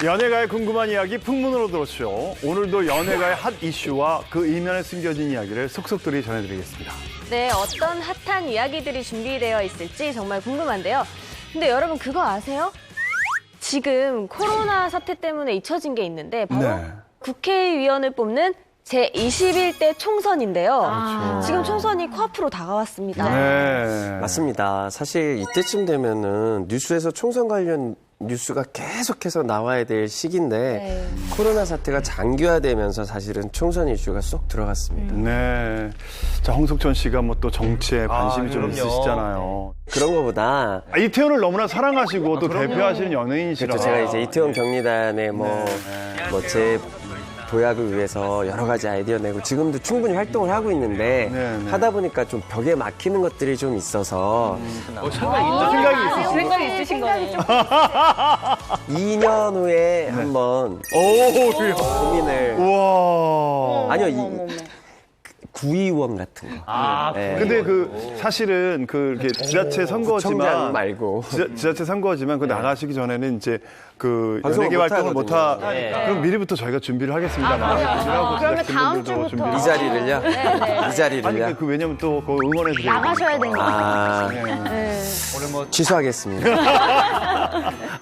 연예가의 궁금한 이야기 풍문으로 들었죠. 오늘도 연예가의 핫 이슈와 그 이면에 숨겨진 이야기를 속속들이 전해드리겠습니다. 네, 어떤 핫한 이야기들이 준비되어 있을지 정말 궁금한데요. 근데 여러분 그거 아세요? 지금 코로나 사태 때문에 잊혀진 게 있는데 바로 네. 국회의원을 뽑는 제21대 총선인데요. 그렇죠. 지금 총선이 코앞으로 다가왔습니다. 네. 맞습니다. 사실 이때쯤 되면은 뉴스에서 총선 관련 뉴스가 계속해서 나와야 될 시기인데 네. 코로나 사태가 장기화되면서 사실은 총선 이슈가 쏙 들어갔습니다. 네. 자, 홍석천 씨가 뭐 또 정치에 관심이 좀 그럼요. 있으시잖아요. 그런 것보다 이태원을 너무나 사랑하시고 또 대표하시는 연예인이시라. 그렇죠. 제가 이제 이태원 경리단의 제 도약을 위해서 여러 가지 아이디어 내고 지금도 충분히 활동을 하고 있는데 네. 하다 보니까 좀 벽에 막히는 것들이 좀 있어서 생각이 있으신 거예요. 2년 후에 한번 고민을 우와. 아니요 구의원 같은 거. 네. 근데 그 사실은 그 이렇게 지자체 구청장 선거지만 말고 지자체 선거지만 그 나가시기 전에는 이제 그 방송을 연예계 못 활동을 못 하. 하거든요. 그럼 미리부터 저희가 준비를 하겠습니다. 그러면 다음 주부터 이 자리를요? 이 자리를요? 아니 그 왜냐면 또 그 응원해 드려요. 나가셔야 되니까. 아, 취소하겠습니다.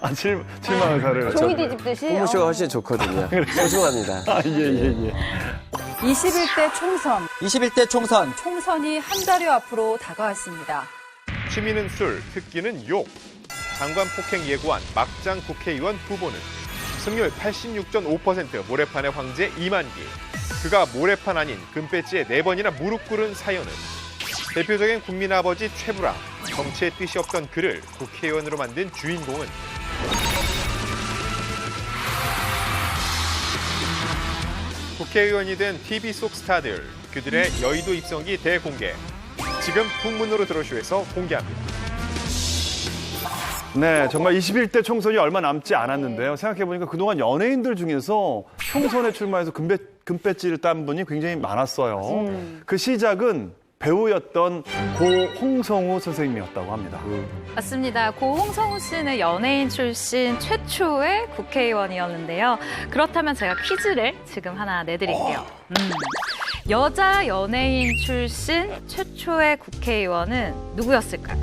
아, 7만 원사를. 종이 뒤집듯이. 홍보쇼가 훨씬 좋거든요. 소중합니다. 아, 예. 21대 총선. 21대 총선. 총선이 한 달여 앞으로 다가왔습니다. 취미는 술, 특기는 욕. 장관 폭행 예고한 막장 국회의원 후보는 승률 86.5%, 모래판의 황제 이만기. 그가 모래판 아닌 금배지에 4번이나 무릎 꿇은 사연은 대표적인 국민 아버지 최불암. 정치에 뜻이 없던 그를 국회의원으로 만든 주인공은 국회의원이 된 TV 속 스타들. 그들의 여의도 입성기 대공개. 지금 풍문으로 들어쇼에서 공개합니다. 네, 정말 21대 총선이 얼마 남지 않았는데요. 생각해보니까 그동안 연예인들 중에서 총선에 출마해서 금배지를 딴 분이 굉장히 많았어요. 그 시작은 배우였던 고 홍성우 선생님이었다고 합니다. 맞습니다. 고 홍성우 씨는 연예인 출신 최초의 국회의원이었는데요. 그렇다면 제가 퀴즈를 지금 하나 내드릴게요. 여자 연예인 출신 최초의 국회의원은 누구였을까요?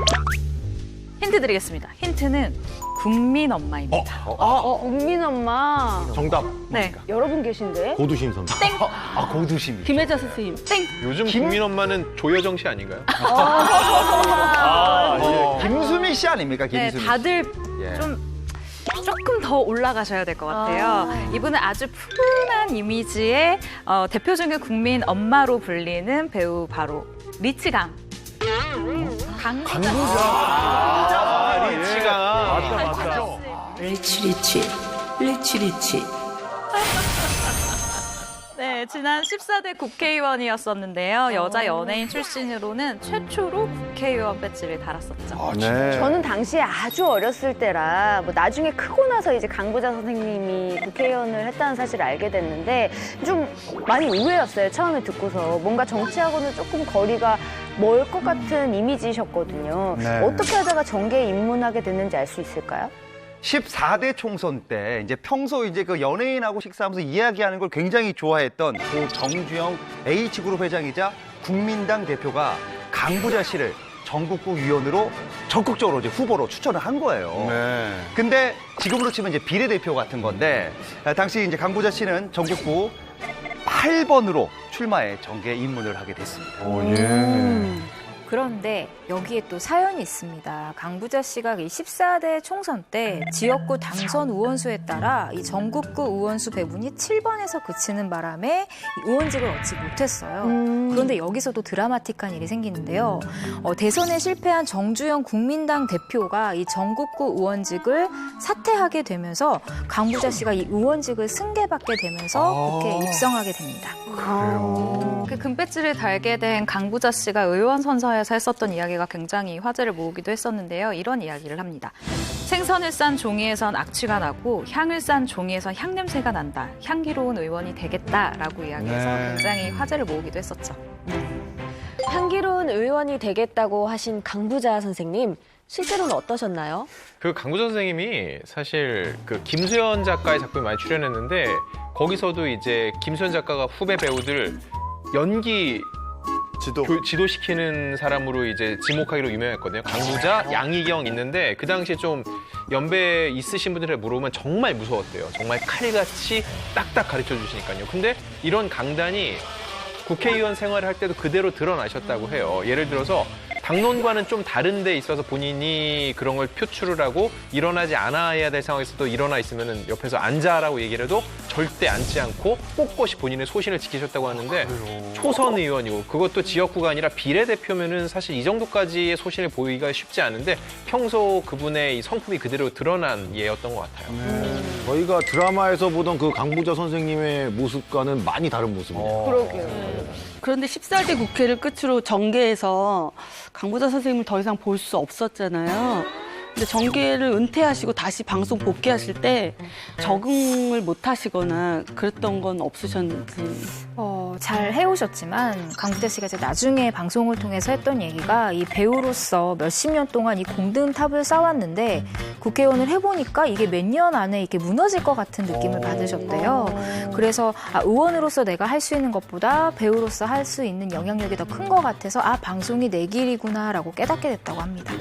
힌트 드리겠습니다. 힌트는 국민 엄마입니다. 국민 엄마. 정답. 네. 여러분 계신데? 고두심 선수. 땡! 아, 고두심이. 김혜자 선생님. 땡! 요즘 국민 엄마는 조여정 씨 아닌가요? 김수미 씨 아닙니까? 네, 김수미. 다들 예. 조금 더 올라가셔야 될 것 같아요. 이분은 아주 푸근한 이미지의 대표적인 국민 엄마로 불리는 배우 바로 리치강. 아, 리치가. 맞다. 리치. 네, 지난 14대 국회의원이었었는데요. 여자 연예인 출신으로는 최초로 국회의원 배지를 달았었죠. 네. 저는 당시에 아주 어렸을 때라 뭐 나중에 크고 나서 이제 강부자 선생님이 국회의원을 했다는 사실을 알게 됐는데 좀 많이 의외였어요. 처음에 듣고서 뭔가 정치하고는 조금 거리가 멀 것 같은 이미지셨거든요. 네. 어떻게 하다가 정계에 입문하게 됐는지 알 수 있을까요? 14대 총선 때 이제 평소 이제 그 연예인하고 식사하면서 이야기하는 걸 굉장히 좋아했던 고 정주영 H그룹 회장이자 국민당 대표가 강부자 씨를 전국구 위원으로 적극적으로 이제 후보로 추천을 한 거예요. 네. 근데 지금으로 치면 이제 비례대표 같은 건데 당시 이제 강부자 씨는 전국구 8번으로 출마해 정계에 입문을 하게 됐습니다. 오, 예. 그런데 여기에 또 사연이 있습니다. 강부자 씨가 이 14대 총선 때 지역구 당선 의원수에 따라 이 전국구 의원수 배분이 7번에서 그치는 바람에 이 의원직을 얻지 못했어요. 그런데 여기서도 드라마틱한 일이 생기는데요. 대선에 실패한 정주영 국민당 대표가 이 전국구 의원직을 사퇴하게 되면서 강부자 씨가 이 의원직을 승계받게 되면서 국회에 입성하게 됩니다. 그 금배지를 달게 된 강부자 씨가 의원 선서에서 했었던 이야기가 굉장히 화제를 모으기도 했었는데요. 이런 이야기를 합니다. 생선을 싼 종이에선 악취가 나고 향을 싼 종이에선 향냄새가 난다. 향기로운 의원이 되겠다라고 이야기해서 네. 굉장히 화제를 모으기도 했었죠. 향기로운 의원이 되겠다고 하신 강부자 선생님. 실제로는 어떠셨나요? 그 강부자 선생님이 사실 그 김수현 작가의 작품에 많이 출연했는데 거기서도 이제 김수현 작가가 후배 배우들 연기 지도시키는 사람으로 이제 지목하기로 유명했거든요. 강부자, 양희경 있는데 그 당시에 좀 연배 있으신 분들에 물어보면 정말 무서웠대요. 정말 칼같이 딱딱 가르쳐 주시니까요. 근데 이런 강단이 국회의원 생활을 할 때도 그대로 드러나셨다고 해요. 예를 들어서 당론과는 좀 다른 데 있어서 본인이 그런 걸 표출을 하고 일어나지 않아야 될 상황에서도 일어나 있으면 옆에서 앉아라고 얘기를 해도 절대 앉지 않고 꼿꼿이 본인의 소신을 지키셨다고 하는데 초선 의원이고 그것도 지역구가 아니라 비례대표면은 사실 이 정도까지의 소신을 보이기가 쉽지 않은데 평소 그분의 이 성품이 그대로 드러난 예였던 것 같아요. 저희가 드라마에서 보던 그 강부자 선생님의 모습과는 많이 다른 모습이에요. 그러게요. 그런데 14대 국회를 끝으로 정계에서 강부자 선생님을 더 이상 볼 수 없었잖아요. 근데 정계를 은퇴하시고 다시 방송 복귀하실 때 적응을 못 하시거나 그랬던 건 없으셨는지. 잘 해오셨지만 강부자 씨가 이제 나중에 방송을 통해서 했던 얘기가 이 배우로서 몇십 년 동안 이 공든탑을 쌓았는데 국회의원을 해보니까 이게 몇 년 안에 이렇게 무너질 것 같은 느낌을 받으셨대요. 그래서 의원으로서 내가 할 수 있는 것보다 배우로서 할 수 있는 영향력이 더 큰 것 같아서 방송이 내 길이구나라고 깨닫게 됐다고 합니다.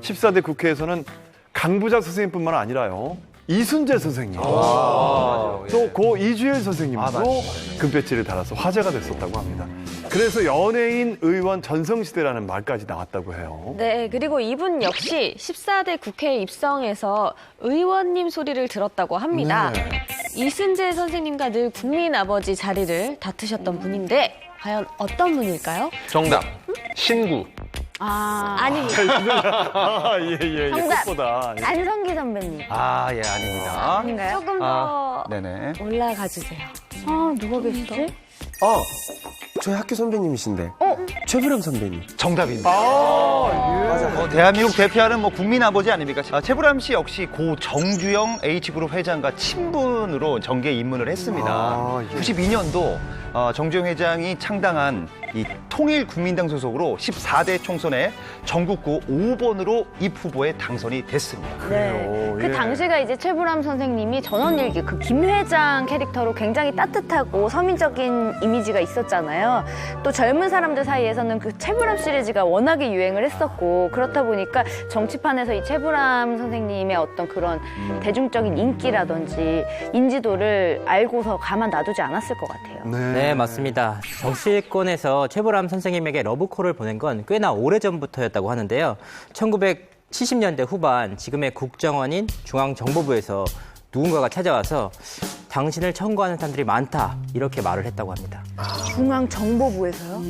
14대 국회에서는 강부자 선생님뿐만 아니라요. 이순재 선생님, 또 고 이주일 선생님도 금배지를 달아서 화제가 됐었다고 합니다. 그래서 연예인 의원 전성시대라는 말까지 나왔다고 해요. 네, 그리고 이분 역시 14대 국회에 입성해서 의원님 소리를 들었다고 합니다. 네. 이순재 선생님과 늘 국민 아버지 자리를 다투셨던 분인데 과연 어떤 분일까요? 정답. 신구. 아닙니다. 예. 정답. 보다. 안성기 선배님. 예, 아닙니다. 아닌가요? 조금 더 네네. 올라가 주세요. 누가 계시지? 저희 학교 선배님이신데. 최불암 선배님. 정답입니다. 맞아요. 대한민국 대표하는 국민 아버지 아닙니까? 최불암 씨 역시 고 정주영 H그룹 회장과 친분으로 정계에 입문을 했습니다. 92년도 정주영 회장이 창당한 이 통일국민당 소속으로 14대 총선에 전국구 5번으로 입 후보에 당선이 됐습니다. 네. 그 예. 당시가 이제 최불암 선생님이 전원일기 그 김 회장 캐릭터로 굉장히 따뜻하고 서민적인 이미지가 있었잖아요. 또 젊은 사람들 사이에서는 그 최불암 시리즈가 워낙에 유행을 했었고 그렇다 보니까 정치판에서 이 최불암 선생님의 어떤 그런 대중적인 인기라든지 인지도를 알고서 가만 놔두지 않았을 것 같아요. 네, 맞습니다. 정치권에서 최불암 선생님에게 러브콜을 보낸 건 꽤나 오래전부터였다고 하는데요. 1970년대 후반 지금의 국정원인 중앙정보부에서 누군가가 찾아와서 당신을 청구하는 사람들이 많다 이렇게 말을 했다고 합니다. 중앙정보부에서요?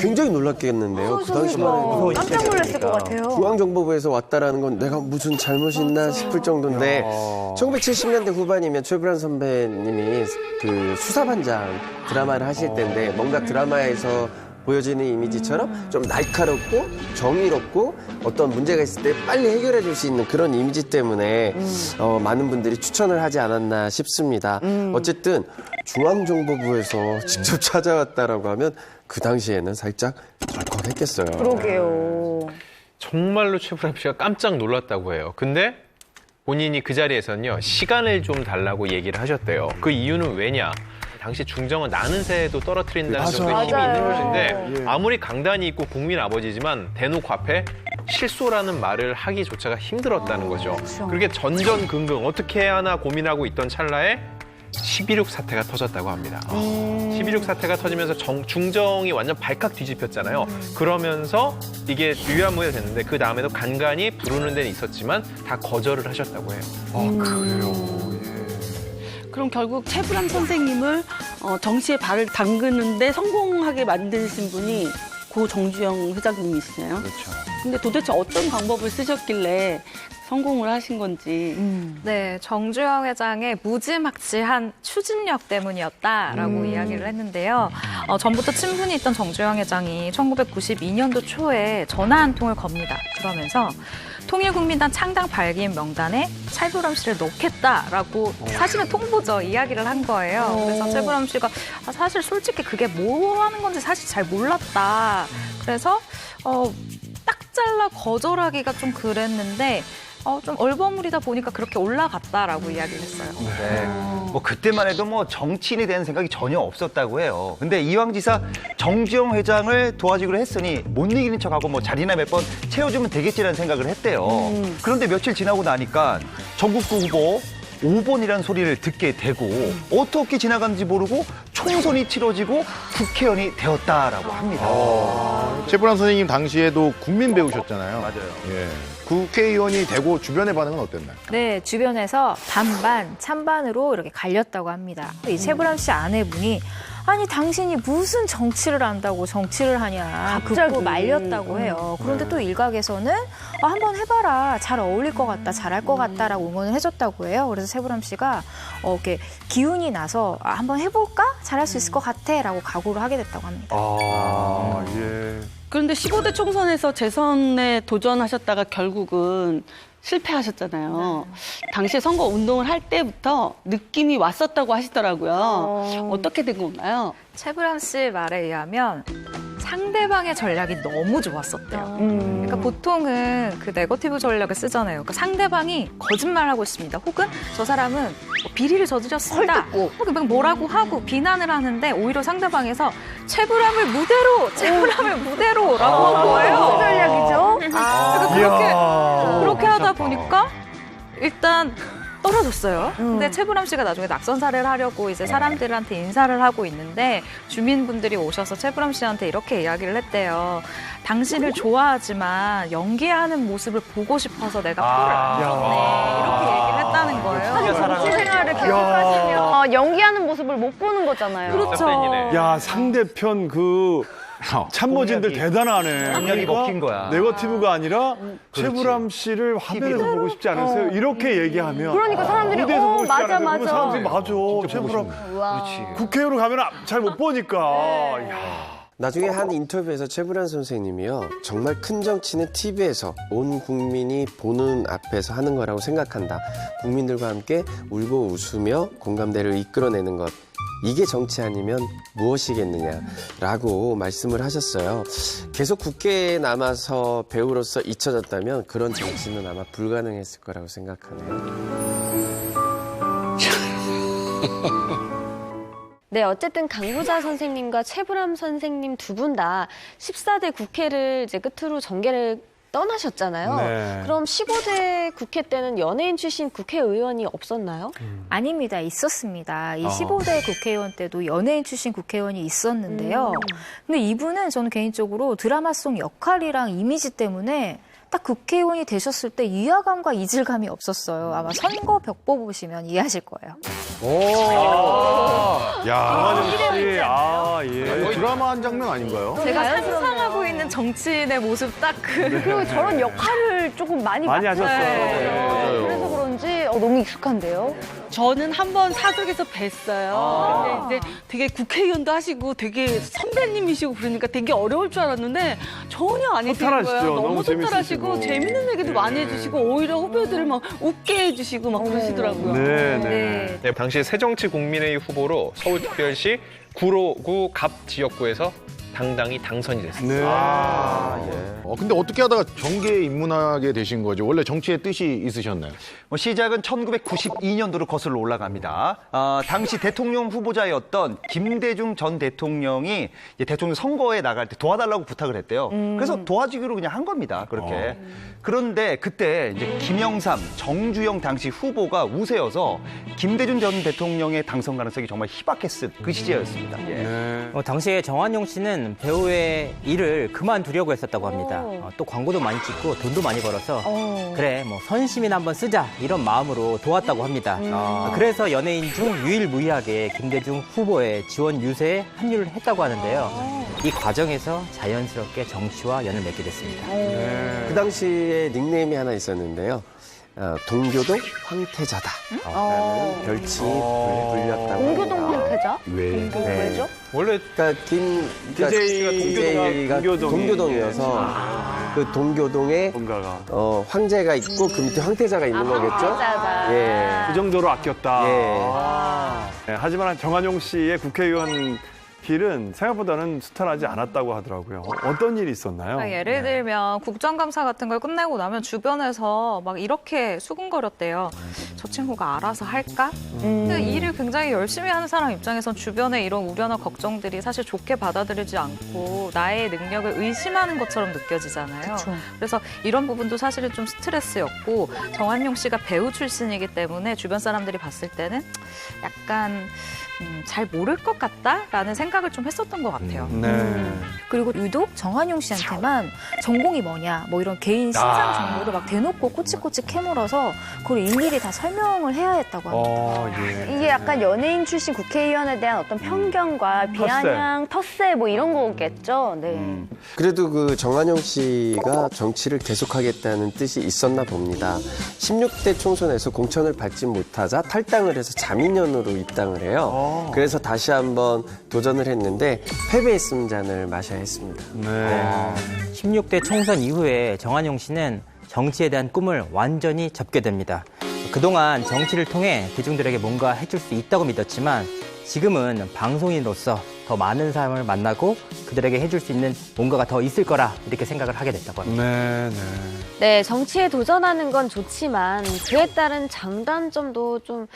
굉장히 놀랐겠는데요. 그 당시만 해도 깜짝 놀랐을 것 같아요. 중앙정보부에서 왔다라는 건 내가 무슨 잘못이 있나 싶을 정도인데 1970년대 후반이면 최불암 선배님이 그 수사반장 드라마를 하실 때인데 뭔가 드라마에서 보여지는 이미지처럼 좀 날카롭고 정의롭고 어떤 문제가 있을 때 빨리 해결해 줄 수 있는 그런 이미지 때문에 많은 분들이 추천을 하지 않았나 싶습니다. 어쨌든 중앙정보부에서 직접 찾아왔다라고 하면 그 당시에는 살짝 덜컥했겠어요. 그러게요. 정말로 최불암 씨가 깜짝 놀랐다고 해요. 근데 본인이 그 자리에서는요, 시간을 좀 달라고 얘기를 하셨대요. 그 이유는 왜냐? 당시 중정은 나는 새도 떨어뜨린다는 정도의 힘이 있는 곳인데 아무리 강단이 있고 국민 아버지지만 대놓고 앞에 실소라는 말을 하기조차가 힘들었다는 거죠. 그렇게 전전긍긍 어떻게 해야 하나 고민하고 있던 찰나에 12.6 사태가 터졌다고 합니다. 12.6 사태가 터지면서 중정이 완전 발칵 뒤집혔잖아요. 그러면서 이게 유야무야 됐는데 그 다음에도 간간히 부르는 데는 있었지만 다 거절을 하셨다고 해요. 그래요. 그럼 결국 최불암 선생님을 정치에 발을 담그는데 성공하게 만드신 분이 고 정주영 회장님이시네요. 그렇죠. 근데 도대체 어떤 방법을 쓰셨길래 성공을 하신 건지. 네, 정주영 회장의 무지막지한 추진력 때문이었다라고 이야기를 했는데요. 전부터 친분이 있던 정주영 회장이 1992년도 초에 전화 한 통을 겁니다. 그러면서 통일국민당 창당 발기인 명단에 최불암 씨를 넣겠다라고 사실은 통보죠. 이야기를 한 거예요. 그래서 최불암 씨가 사실 솔직히 그게 뭐 하는 건지 사실 잘 몰랐다. 그래서 딱 싹 잘라 거절하기가 좀 그랬는데 좀 얼버무리다 보니까 그렇게 올라갔다라고 이야기를 했어요. 네. 뭐 그때만 해도 뭐 정치인이 되는 생각이 전혀 없었다고 해요. 근데 이왕지사 정주영 회장을 도와주기로 했으니 못 이기는 척하고 뭐 자리나 몇 번 채워주면 되겠지라는 생각을 했대요. 그런데 며칠 지나고 나니까 전국구 후보 5번이라는 소리를 듣게 되고 어떻게 지나갔는지 모르고 총선이 치러지고 국회의원이 되었다라고 합니다. 최불암 선생님 당시에도 국민 배우셨잖아요. 맞아요. 예. 국회의원이 되고 주변의 반응은 어땠나요? 네, 주변에서 반반, 찬반으로 이렇게 갈렸다고 합니다. 이 최불암 씨 아내분이 아니 당신이 무슨 정치를 안다고 정치를 하냐 갑자기. 긋고 말렸다고 해요. 그런데 또 일각에서는 한번 해봐라 잘 어울릴 것 같다 잘할 것 같다라고 응원을 해줬다고 해요. 그래서 최불암 씨가 이렇게 기운이 나서 한번 해볼까 잘할 수 있을 것 같아라고 각오를 하게 됐다고 합니다. 예. 그런데 15대 총선에서 재선에 도전하셨다가 결국은 실패하셨잖아요. 당시에 선거 운동을 할 때부터 느낌이 왔었다고 하시더라고요. 어떻게 된 건가요? 최불암 씨 말에 의하면 상대방의 전략이 너무 좋았었대요. 그러니까 보통은 그 네거티브 전략을 쓰잖아요. 그러니까 상대방이 거짓말하고 있습니다. 혹은 저 사람은 비리를 저질렀습니다. 혹은 뭐라고 하고 비난을 하는데 오히려 상대방에서 최불암을 무대로라고 한 거예요. 무슨 전략이죠? 그러니까 그렇게 하다 보니까 일단 떨어졌어요. 근데 최불암 씨가 나중에 낙선사를 하려고 이제 사람들한테 인사를 하고 있는데 주민분들이 오셔서 최불암 씨한테 이렇게 이야기를 했대요. 당신을 좋아하지만 연기하는 모습을 보고 싶어서 내가 표를 안 줬네. 이렇게 얘기를 했다는 거예요. 사실 정치 생활을 계속하시면 연기하는 모습을 못 보는 거잖아요. 그렇죠. 야, 상대편 그 참모진들 대단하네. 공략이 먹힌 거야. 네거티브가 아니라 최불암 씨를 화면에서 보고 싶지 않으세요? 이렇게 얘기하면. 그러니까 사람들이 무대에서 보고 싶지 맞아, 않으세요? 그러면 맞아. 사람들이 맞아. 최불암. 그렇지. 국회의원 가면 잘 못 보니까. 야. 나중에 한 인터뷰에서 최불암 선생님이요. 정말 큰 정치는 TV에서 온 국민이 보는 앞에서 하는 거라고 생각한다. 국민들과 함께 울고 웃으며 공감대를 이끌어내는 것. 이게 정치 아니면 무엇이겠느냐라고 말씀을 하셨어요. 계속 국회에 남아서 배우로서 잊혀졌다면 그런 정치는 아마 불가능했을 거라고 생각하네요. 네, 어쨌든 강부자 선생님과 최불암 선생님 두 분 다 14대 국회를 이제 끝으로 정계를 떠나셨잖아요. 네. 그럼 15대 국회 때는 연예인 출신 국회의원이 없었나요? 아닙니다. 있었습니다. 이 15대 국회의원 때도 연예인 출신 국회의원이 있었는데요. 근데 이분은 저는 개인적으로 드라마 속 역할이랑 이미지 때문에 딱 국회의원이 되셨을 때 위화감과 이질감이 없었어요. 아마 선거 벽보 보시면 이해하실 거예요. 강한영 씨. 예. 드라마 한 장면 아닌가요? 제가 상상하고 있는 정치인의 모습 딱 그리고 저런 역할을 조금 많이 하셨어요. 네. 그래서 그런지 너무 익숙한데요. 저는 한번 사석에서 뵀어요. 근데 이제 되게 국회의원도 하시고 되게 선배님이시고 그러니까 되게 어려울 줄 알았는데 전혀 아니신 거예요. 소탈하시죠. 너무 너무 소탈하시고 재밌으시고. 재밌는 얘기도 많이 해주시고 오히려 후배들을 막 웃게 해주시고 막 그러시더라고요. 네. 네, 당시 새정치국민회의 후보로 서울특별시 구로구 갑 지역구에서 당당히 당선이 됐습니다. 근데 어떻게 하다가 정계에 입문하게 되신 거죠? 원래 정치에 뜻이 있으셨나요? 시작은 1992년도로 거슬러 올라갑니다. 당시 대통령 후보자였던 김대중 전 대통령이 이제 대통령 선거에 나갈 때 도와달라고 부탁을 했대요. 그래서 도와주기로 그냥 한 겁니다. 그렇게. 그런데 그때 이제 김영삼, 정주영 당시 후보가 우세여서 김대중 전 대통령의 당선 가능성이 정말 희박했을 그 시절이었습니다. 당시에 정한용 씨는 배우의 일을 그만두려고 했었다고 합니다. 또 광고도 많이 찍고 돈도 많이 벌어서 그래 뭐 선심이나 한번 쓰자 이런 마음으로 도왔다고 합니다. 그래서 연예인 중 유일무이하게 김대중 후보의 지원 유세에 합류를 했다고 하는데요. 이 과정에서 자연스럽게 정치와 연을 맺게 됐습니다. 그 당시에 닉네임이 하나 있었는데요. 동교동 황태자다. 라는 별칭이 불렸다고 동교동 합니다. 황태자? 왜죠? 원래 그러니까 DJ가 동교동이어서 그 동교동에 뭔가가 황제가 있고 그 밑에 황태자가 있는 거겠죠? 황태자다. 예. 그 정도로 아꼈다. 예. 네, 하지만 정한용 씨의 국회의원 길은 생각보다는 수탄하지 않았다고 하더라고요. 어떤 일이 있었나요? 그러니까 예를 들면 국정감사 같은 걸 끝내고 나면 주변에서 막 이렇게 수군거렸대요. 저 친구가 알아서 할까? 근데 일을 굉장히 열심히 하는 사람 입장에선 주변에 이런 우려나 걱정들이 사실 좋게 받아들이지 않고 나의 능력을 의심하는 것처럼 느껴지잖아요. 그래서 이런 부분도 사실은 좀 스트레스였고 정한용 씨가 배우 출신이기 때문에 주변 사람들이 봤을 때는 약간 잘 모를 것 같다라는 생각을 좀 했었던 것 같아요. 그리고 유독 정한용 씨한테만 전공이 뭐냐, 뭐 이런 개인 신상 정보를 막 대놓고 꼬치꼬치 캐물어서 그걸 일일이 다 설명을 해야 했다고 합니다. 이게 약간 연예인 출신 국회의원에 대한 어떤 편견과 비아냥, 텃세 뭐 이런 거겠죠. 네. 그래도 그 정한용 씨가 정치를 계속하겠다는 뜻이 있었나 봅니다. 16대 총선에서 공천을 받지 못하자 탈당을 해서 자민련으로 입당을 해요. 그래서 다시 한번 도전을 했는데 패배했음 잔을 마셔야 했습니다. 16대 총선 이후에 정한용 씨는 정치에 대한 꿈을 완전히 접게 됩니다. 그동안 정치를 통해 대중들에게 뭔가 해줄 수 있다고 믿었지만 지금은 방송인으로서 더 많은 사람을 만나고 그들에게 해줄 수 있는 뭔가가 더 있을 거라 이렇게 생각을 하게 됐다고 합니다. 네, 정치에 도전하는 건 좋지만 그에 따른 장단점도 좀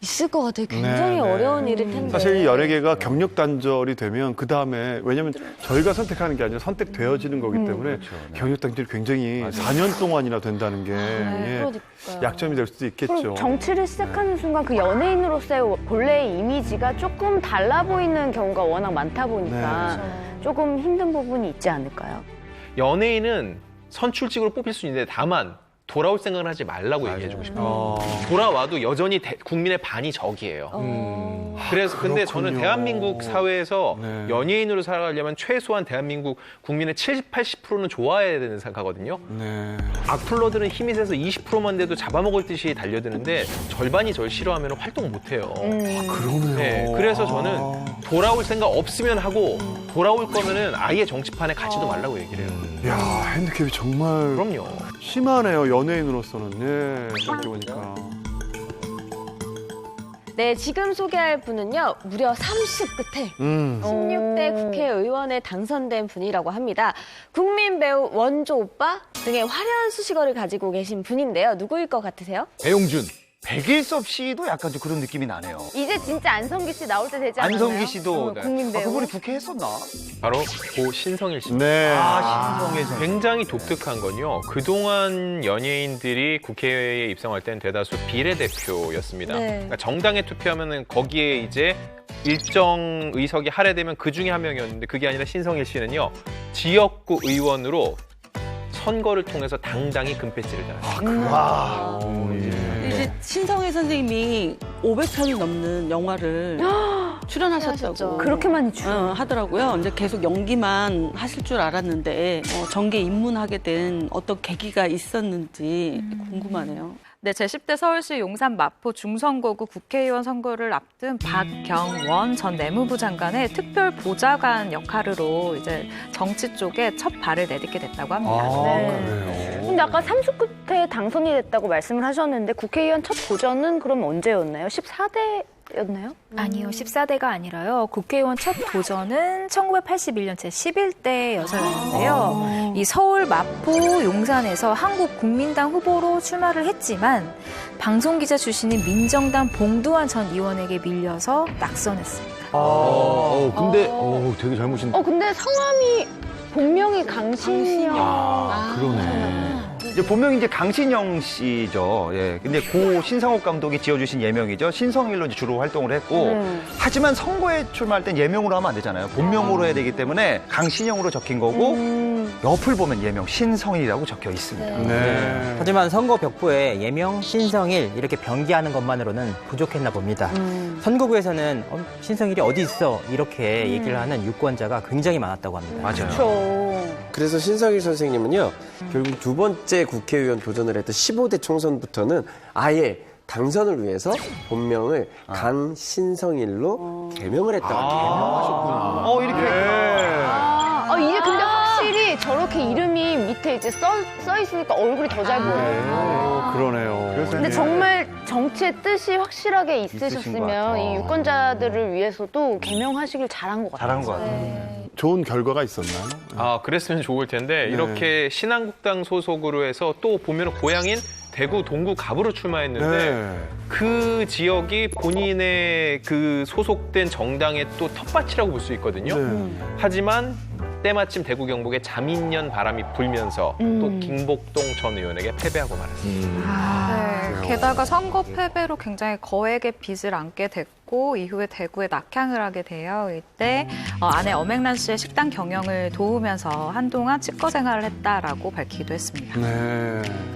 있을 것 같아요. 굉장히 어려운 일일 텐데. 사실 이 연예계가 경력 단절이 되면 그 다음에 왜냐하면 저희가 선택하는 게 아니라 선택되어지는 거기 때문에 경력 단절이 굉장히 4년 동안이나 된다는 게 약점이 될 수도 있겠죠. 그리고 정치를 시작하는 순간 그 연예인으로서의 본래의 이미지가 조금 달라 보이는 경우가 워낙 많다 보니까 조금 힘든 부분이 있지 않을까요? 연예인은 선출직으로 뽑힐 수 있는데 다만 돌아올 생각을 하지 말라고 얘기해주고 싶어요. 돌아와도 여전히 국민의 반이 적이에요. 그래서 근데 저는 대한민국 사회에서 연예인으로 살아가려면 최소한 대한민국 국민의 70, 80%는 좋아해야 되는 생각하거든요. 악플러들은 힘이 세서 20%만 돼도 잡아먹을 듯이 달려드는데 절반이 절 싫어하면 활동 못해요. 그러네요. 네, 그래서 저는 돌아올 생각 없으면 하고 돌아올 거면은 아예 정치판에 가지도 말라고 얘기를 해요. 야, 핸디캡이 정말 그럼요. 심하네요, 연예인으로서는. 생각해보니까. 네, 지금 소개할 분은요, 무려 30 끝에 16대 국회의원에 당선된 분이라고 합니다. 국민 배우 원조 오빠 등의 화려한 수식어를 가지고 계신 분인데요. 누구일 것 같으세요? 배용준. 백일섭 씨도 약간 좀 그런 느낌이 나네요. 이제 진짜 안성기 씨 나올 때 되지 않나요? 안성기 씨도 국민 배우. 그분이 국회 했었나? 바로 고 신성일 씨. 신성일 선생. 굉장히 독특한 건요. 그동안 연예인들이 국회에 입성할 때는 대다수 비례대표였습니다. 그러니까 정당에 투표하면은 거기에 이제 일정 의석이 할애되면 그 중에 한 명이었는데 그게 아니라 신성일 씨는요. 지역구 의원으로 선거를 통해서 당당히 금배지를 달았습니다. 이제 신성일 선생님이 500편이 넘는 영화를 출연하셨다고 그렇게 많이 하더라고요. 이제 계속 연기만 하실 줄 알았는데 정계 입문하게 된 어떤 계기가 있었는지 궁금하네요. 네, 제10대 서울시 용산 마포 중선거구 국회의원 선거를 앞둔 박경원 전 내무부 장관의 특별 보좌관 역할으로 이제 정치 쪽에 첫 발을 내딛게 됐다고 합니다. 근데 아까 30 끝에 당선이 됐다고 말씀을 하셨는데 국회의원 첫 도전은 그럼 언제였나요? 14대였나요? 아니요, 14대가 아니라요. 국회의원 첫 도전은 1981년 제11대여서였는데요. 이 서울 마포 용산에서 한국국민당 후보로 출마를 했지만 방송기자 출신인 민정당 봉두환 전 의원에게 밀려서 낙선했습니다. 근데 되게 잘못인. 근데 성함이 본명이 강신영. 그러네. 이제 본명이 이제 강신영 씨죠. 예. 근데 고 신상옥 감독이 지어주신 예명이죠. 신성일로 이제 주로 활동을 했고, 하지만 선거에 출마할 땐 예명으로 하면 안 되잖아요. 본명으로 해야 되기 때문에 강신영으로 적힌 거고, 옆을 보면 예명 신성일이라고 적혀 있습니다. 하지만 선거 벽보에 예명 신성일 이렇게 병기하는 것만으로는 부족했나 봅니다. 선거구에서는 신성일이 어디 있어 이렇게 얘기를 하는 유권자가 굉장히 많았다고 합니다. 맞아요. 그래서 신성일 선생님은요, 결국 두 번째 국회의원 도전을 했던 15대 총선부터는 아예 당선을 위해서 본명을 강신성일로 개명을 했다고 합니다. 이렇게. 이제 근데 확실히 저렇게 이렇게 이름이 밑에 이제 써 있으니까 얼굴이 더 잘 보여요. 그러네요. 근데 정말 정치의 뜻이 확실하게 있으셨으면 이 유권자들을 위해서도 개명하시길 잘한 것 같아요. 잘한 것 같아요. 좋은 결과가 있었나요? 아, 그랬으면 좋을 텐데 이렇게 신한국당 소속으로 해서 또 보면 고향인 대구 동구 갑으로 출마했는데 그 지역이 본인의 그 소속된 정당의 또 텃밭이라고 볼 수 있거든요. 하지만 때마침 대구 경북에 자민련 바람이 불면서 또 김복동 전 의원에게 패배하고 말았습니다. 네, 게다가 선거 패배로 굉장히 거액의 빚을 안게 됐고 이후에 대구에 낙향을 하게 돼요. 이때 아내 엄앵란 씨의 식당 경영을 도우면서 한동안 치과 생활을 했다라고 밝히기도 했습니다.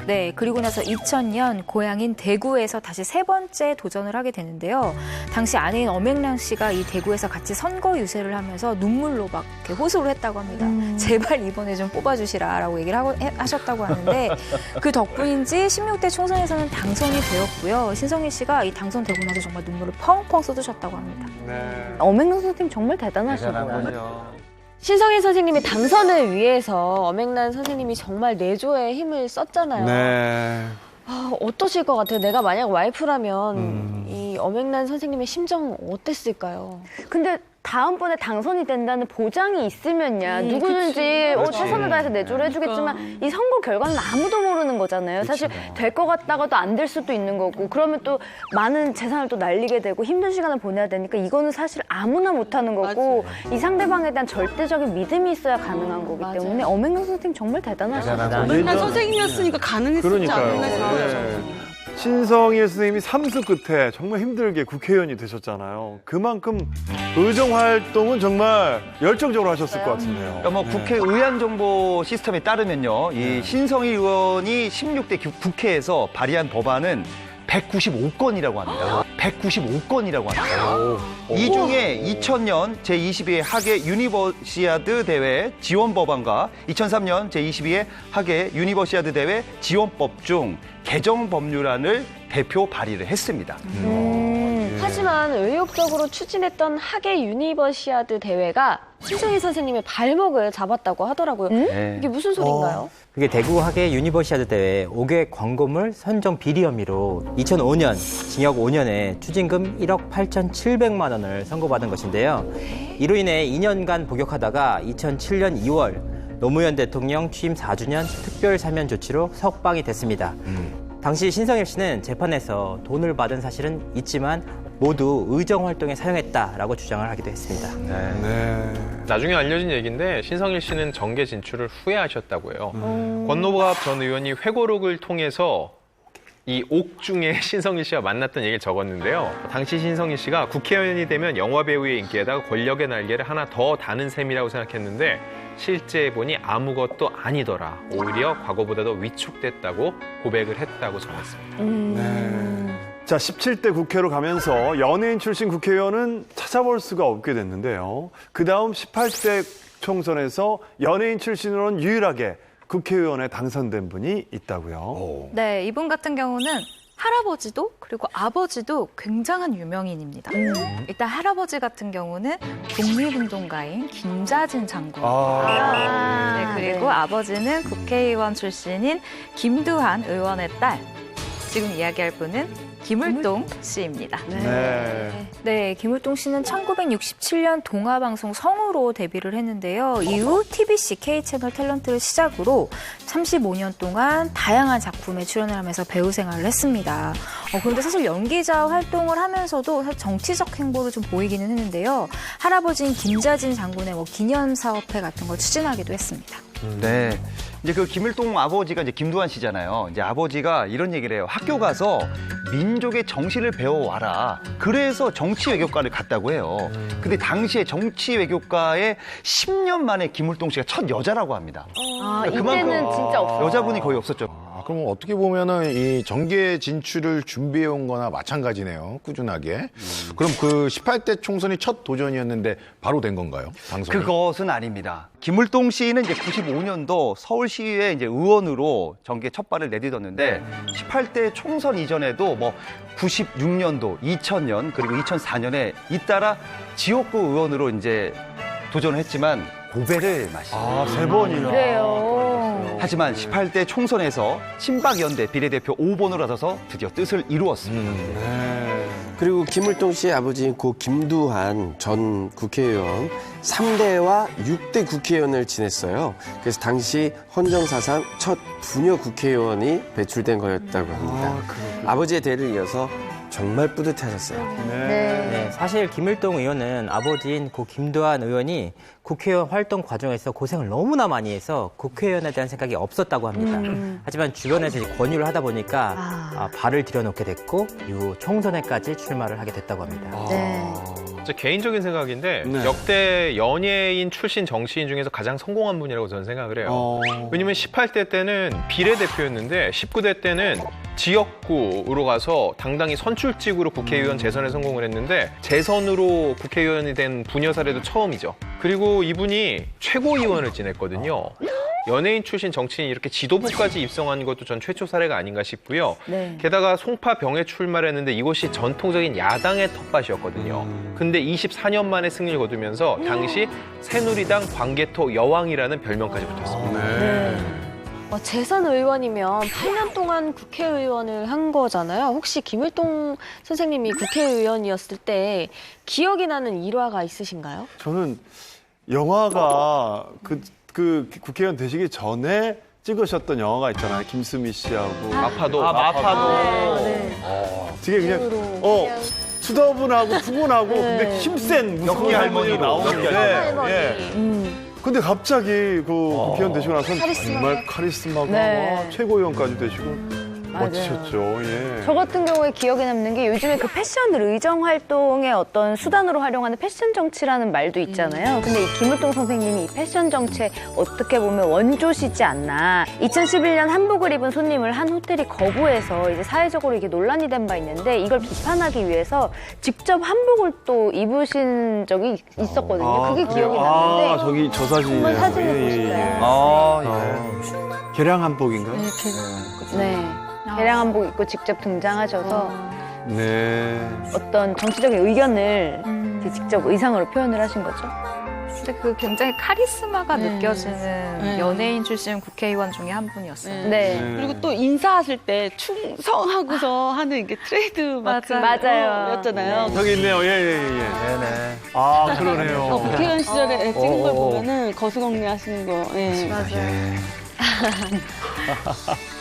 네, 그리고 나서 2000년 고향인 대구에서 다시 세 번째 도전을 하게 되는데요. 당시 아내인 엄앵란 씨가 이 대구에서 같이 선거 유세를 하면서 눈물로 막 이렇게 호소를 했다고 합니다. 제발 이번에 좀 뽑아주시라라고 얘기를 하셨다고 하는데 그 덕분인지 16대 총선에서는 당선이 되었고요. 신성일 씨가 이 당선되고 나서 정말 눈물을 펑펑 쏟으셨다고 합니다. 엄앵란 선생님 정말 대단하시고요. 신성일 선생님의 당선을 위해서 엄앵란 선생님이 정말 내조의 힘을 썼잖아요. 네. 어떠실 것 같아요? 내가 만약 와이프라면 이 엄앵란 선생님의 심정 어땠을까요? 근데 다음번에 당선이 된다는 보장이 있으면야 누구든지 최선을 다해서 내조를 해주겠지만 이 선거 결과는 아무도 모르는 거잖아요. 사실 될 것 같다가도 안 될 수도 있는 거고 그러면 또 많은 재산을 또 날리게 되고 힘든 시간을 보내야 되니까 이거는 사실 아무나 못하는 거고 이 상대방에 대한 절대적인 믿음이 있어야 가능한 거기 때문에 엄앵란 선생님 정말 대단하십니다. 엄앵란 선생님이었으니까 가능했었지 않나 싶어요. 신성일 선생님이 삼수 끝에 정말 힘들게 국회의원이 되셨잖아요. 그만큼 의정 활동은 정말 열정적으로 하셨을 것 같은데요. 그러니까 뭐 국회 의안 정보 시스템에 따르면요, 이 신성일 의원이 16대 국회에서 발의한 법안은 195건이라고 합니다. 195건이라고 합니다. 이 중에 2000년 제22회 하계 유니버시아드 대회 지원 법안과 2003년 제22회 하계 유니버시아드 대회 지원법 중 개정 법률안을 대표 발의를 했습니다. 하지만 의욕적으로 추진했던 하계 유니버시아드 대회가 신성일 선생님의 발목을 잡았다고 하더라고요. 이게 무슨 소린가요? 그게 대구 하계 유니버시아드 대회 5개 광고물 선정 비리 혐의로 2005년 징역 5년에 추징금 1억 8,700만 원을 선고받은 것인데요. 이로 인해 2년간 복역하다가 2007년 2월 노무현 대통령 취임 4주년 특별 사면 조치로 석방이 됐습니다. 당시 신성일 씨는 재판에서 돈을 받은 사실은 있지만 모두 의정 활동에 사용했다라고 주장을 하기도 했습니다. 나중에 알려진 얘기인데 신성일 씨는 정계 진출을 후회하셨다고 해요. 권노갑 전 의원이 회고록을 통해서 이 옥 중에 신성일 씨가 만났던 얘기를 적었는데요. 당시 신성일 씨가 국회의원이 되면 영화배우의 인기에다가 권력의 날개를 하나 더 다는 셈이라고 생각했는데 실제 보니 아무것도 아니더라. 오히려 과거보다도 위축됐다고 고백을 했다고 전했습니다. 자, 17대 국회로 가면서 연예인 출신 국회의원은 찾아볼 수가 없게 됐는데요. 그 다음 18대 총선에서 연예인 출신으로는 유일하게 국회의원에 당선된 분이 있다고요. 네, 이분 같은 경우는 할아버지도 그리고 아버지도 굉장한 유명인입니다. 일단 할아버지 같은 경우는 독립운동가인 김자진 장군이고요. 네, 그리고 아버지는 국회의원 출신인 김두한 의원의 딸. 지금 이야기할 분은 김을동 씨입니다. 네, 김을동 씨는 1967년 동아방송 성우로 데뷔를 했는데요. 이후 TBC K채널 탤런트를 시작으로 35년 동안 다양한 작품에 출연을 하면서 배우 생활을 했습니다. 그런데 사실 연기자 활동을 하면서도 사실 정치적 행보를 좀 보이기는 했는데요. 할아버지인 김자진 장군의 기념사업회 같은 걸 추진하기도 했습니다. 네. 이제 그 김일동 아버지가 이제 김두한 씨잖아요. 이제 아버지가 이런 얘기를 해요. 학교 가서 민족의 정신을 배워와라. 그래서 정치 외교과를 갔다고 해요. 근데 당시에 정치 외교과에 10년 만에 김일동 씨가 첫 여자라고 합니다. 이때는 진짜 없어요. 여자분이 거의 없었죠. 그럼 어떻게 보면은 이 정계 진출을 준비해 온 거나 마찬가지네요. 꾸준하게. 그럼 그 18대 총선이 첫 도전이었는데 바로 된 건가요? 당선이? 그것은 아닙니다. 김을동 씨는 이제 95년도 서울시의회 이제 의원으로 정계 첫 발을 내딛었는데 18대 총선 이전에도 뭐 96년도, 2000년 그리고 2004년에 잇따라 지역구 의원으로 이제 도전을 했지만 고배를 마십니다. 3번이나. 그래요. 하지만 18대 총선에서 친박연대 비례대표 5번을 얻어서 드디어 뜻을 이루었습니다. 그리고 김을동 씨의 아버지인 고 김두한 전 국회의원 3대와 6대 국회의원을 지냈어요. 그래서 당시 헌정사상 첫 부녀 국회의원이 배출된 거였다고 합니다. 아버지의 대를 이어서 정말 뿌듯해하셨어요. 네, 사실 김을동 의원은 아버지인 고 김두한 의원이 국회의원 활동 과정에서 고생을 너무나 많이 해서 국회의원에 대한 생각이 없었다고 합니다. 하지만 주변에서 이제 권유를 하다 보니까 발을 들여놓게 됐고 이후 총선에까지 출마를 하게 됐다고 합니다. 제 개인적인 생각인데 네. 역대 연예인 출신 정치인 중에서 가장 성공한 분이라고 저는 생각을 해요. 왜냐면 18대 때는 비례대표였는데 19대 때는 지역구로 가서 당당히 선출직으로 국회의원 재선에 성공을 했는데 재선으로 국회의원이 된 부녀 사례도 처음이죠. 그리고 이분이 최고위원을 지냈거든요. 연예인 출신 정치인이 이렇게 지도부까지 입성한 것도 전 최초 사례가 아닌가 싶고요. 게다가 송파병에 출마를 했는데 이곳이 전통적인 야당의 텃밭이었거든요. 근데 24년 만에 승리를 거두면서 당시 새누리당 광개토 여왕이라는 별명까지 붙었습니다. 재선 의원이면 8년 동안 국회의원을 한 거잖아요. 혹시 김을동 선생님이 국회의원이었을 때 기억이 나는 일화가 있으신가요? 저는 영화가 그 국회의원 되시기 전에 찍으셨던 영화가 있잖아요. 김수미 씨하고. 마파도. 되게 그냥, 수더분하고 푸근하고, 근데 힘센 무서운 할머니가 나오는데, 근데 갑자기 그 국회의원 되시고 나서 정말 카리스마가 와, 최고위원까지 되시고 멋지셨죠. 예. 저 같은 경우에 기억에 남는 게 요즘에 그 패션 의정 활동의 어떤 수단으로 활용하는 패션 정치라는 말도 있잖아요. 근데 이 김을동 선생님이 이 패션 정치에 어떻게 보면 원조시지 않나. 2011년 한복을 입은 손님을 한 호텔이 거부해서 이제 사회적으로 이게 논란이 된 바 있는데 이걸 비판하기 위해서 직접 한복을 또 입으신 적이 있었거든요. 그게 기억이 나는데. 저기 저 사진이에요. 한번 사진을 보실까요? 개량 한복인가요? 네. 개량 한복 입고 직접 등장하셔서 어떤 정치적인 의견을 이제 직접 의상으로 표현을 하신 거죠. 근데 그 굉장히 카리스마가 느껴지는 연예인 출신 국회의원 중에 한 분이었어요. 그리고 또 인사하실 때 충성하고서 하는 이게 트레이드 마크였잖아요. 저기 있네요. 네네. 아, 그러네요. 국회의원 시절에 찍은 걸 보면은 거수경례 하시는 거. 맞아요.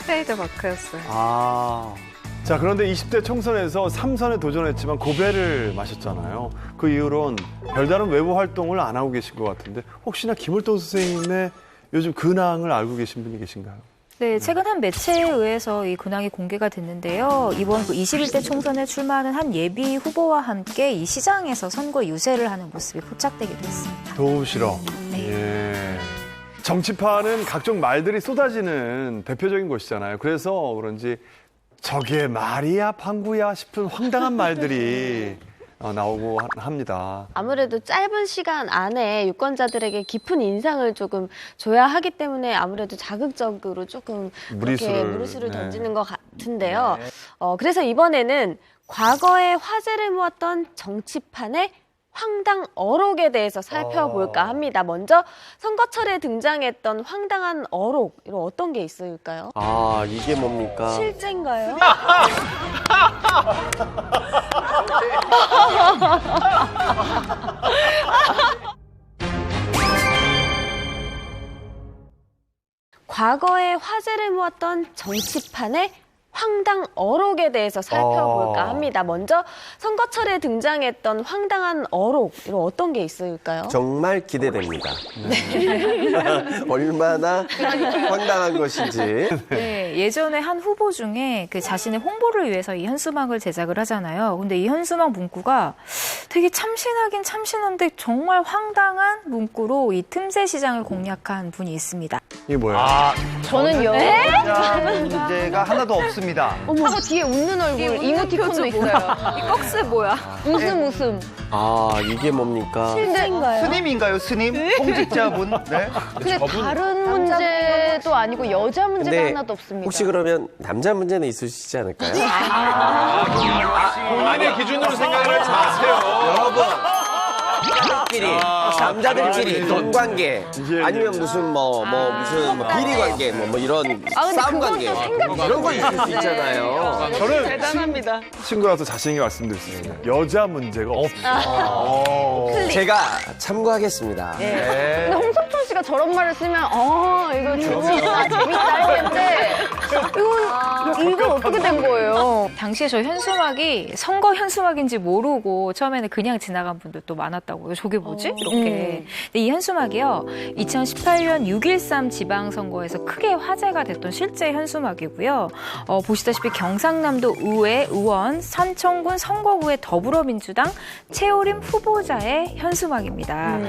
트레이드 마크였어요. 자, 그런데 20대 총선에서 3선에 도전했지만 고배를 마셨잖아요. 그 이후로는 별다른 외부 활동을 안 하고 계신 것 같은데 혹시나 김을동 선생님의 요즘 근황을 알고 계신 분이 계신가요? 네, 최근 한 매체에 의해서 이 근황이 공개가 됐는데요. 이번 그 21대 총선에 출마하는 한 예비 후보와 함께 이 시장에서 선거 유세를 하는 모습이 포착되기도 했습니다. 도우시러. 예. 정치판은 각종 말들이 쏟아지는 대표적인 곳이잖아요. 그래서 그런지 저게 말이야 방구야 싶은 황당한 말들이 나오고 합니다. 아무래도 짧은 시간 안에 유권자들에게 깊은 인상을 조금 줘야 하기 때문에 아무래도 자극적으로 조금 무리수를 던지는 것 같은데요. 그래서 이번에는 과거에 화제를 모았던 정치판의 황당 어록에 대해서 살펴볼까 합니다. 먼저 선거철에 등장했던 황당한 어록, 이런 어떤 게 있을까요? 이게 뭡니까? 실제인가요? 과거에 화제를 모았던 정치판의 황당 어록에 대해서 살펴볼까 합니다. 먼저 선거철에 등장했던 황당한 어록, 이런 어떤 게 있을까요? 정말 기대됩니다. 얼마나 황당한 것인지. 네, 예전에 한 후보 중에 그 자신의 홍보를 위해서 이 현수막을 제작을 하잖아요. 근데 이 현수막 문구가 되게 참신하긴 참신한데 정말 황당한 문구로 이 틈새 시장을 공략한 분이 있습니다. 이게 뭐예요? 저는요. 문제가 하나도 없습니다. 하고 뒤에 웃는 얼굴 이모티콘도 있어요. 이 꺽스 뭐야? 웃음. 이게 뭡니까? 실제인가요? 스님인가요, 스님? 공직자분? 네. 근데 다른 문제도 아니고 여자 문제가 근데 하나도 없습니다. 혹시 그러면 남자 문제는 있으시지 않을까요? 본인의 기준으로 생각을 하지 마세요. 여러분, 남자들끼리 돈 관계 아니면 무슨 무슨 비리 관계 뭐 이런 싸움 관계 이런 거 있을 수 있잖아요. 저는 대단합니다. 친구라서 자신 있게 말씀드릴 수 있습니다. 여자 문제가 없어요. 제가 참고하겠습니다. 근데 홍석천 씨가 저런 말을 쓰면 이거 재밌다 했는데 이건 어떻게 된 거예요? 당시에 저 현수막이 선거 현수막인지 모르고 처음에는 그냥 지나간 분들도 많았다고요. 저게 뭐지? 이렇게. 근데 이 현수막이요. 2018년 6.13 지방선거에서 크게 화제가 됐던 실제 현수막이고요. 보시다시피 경상남도 의회 의원 산청군 선거구의 더불어민주당 최오림 후보자의 현수막입니다.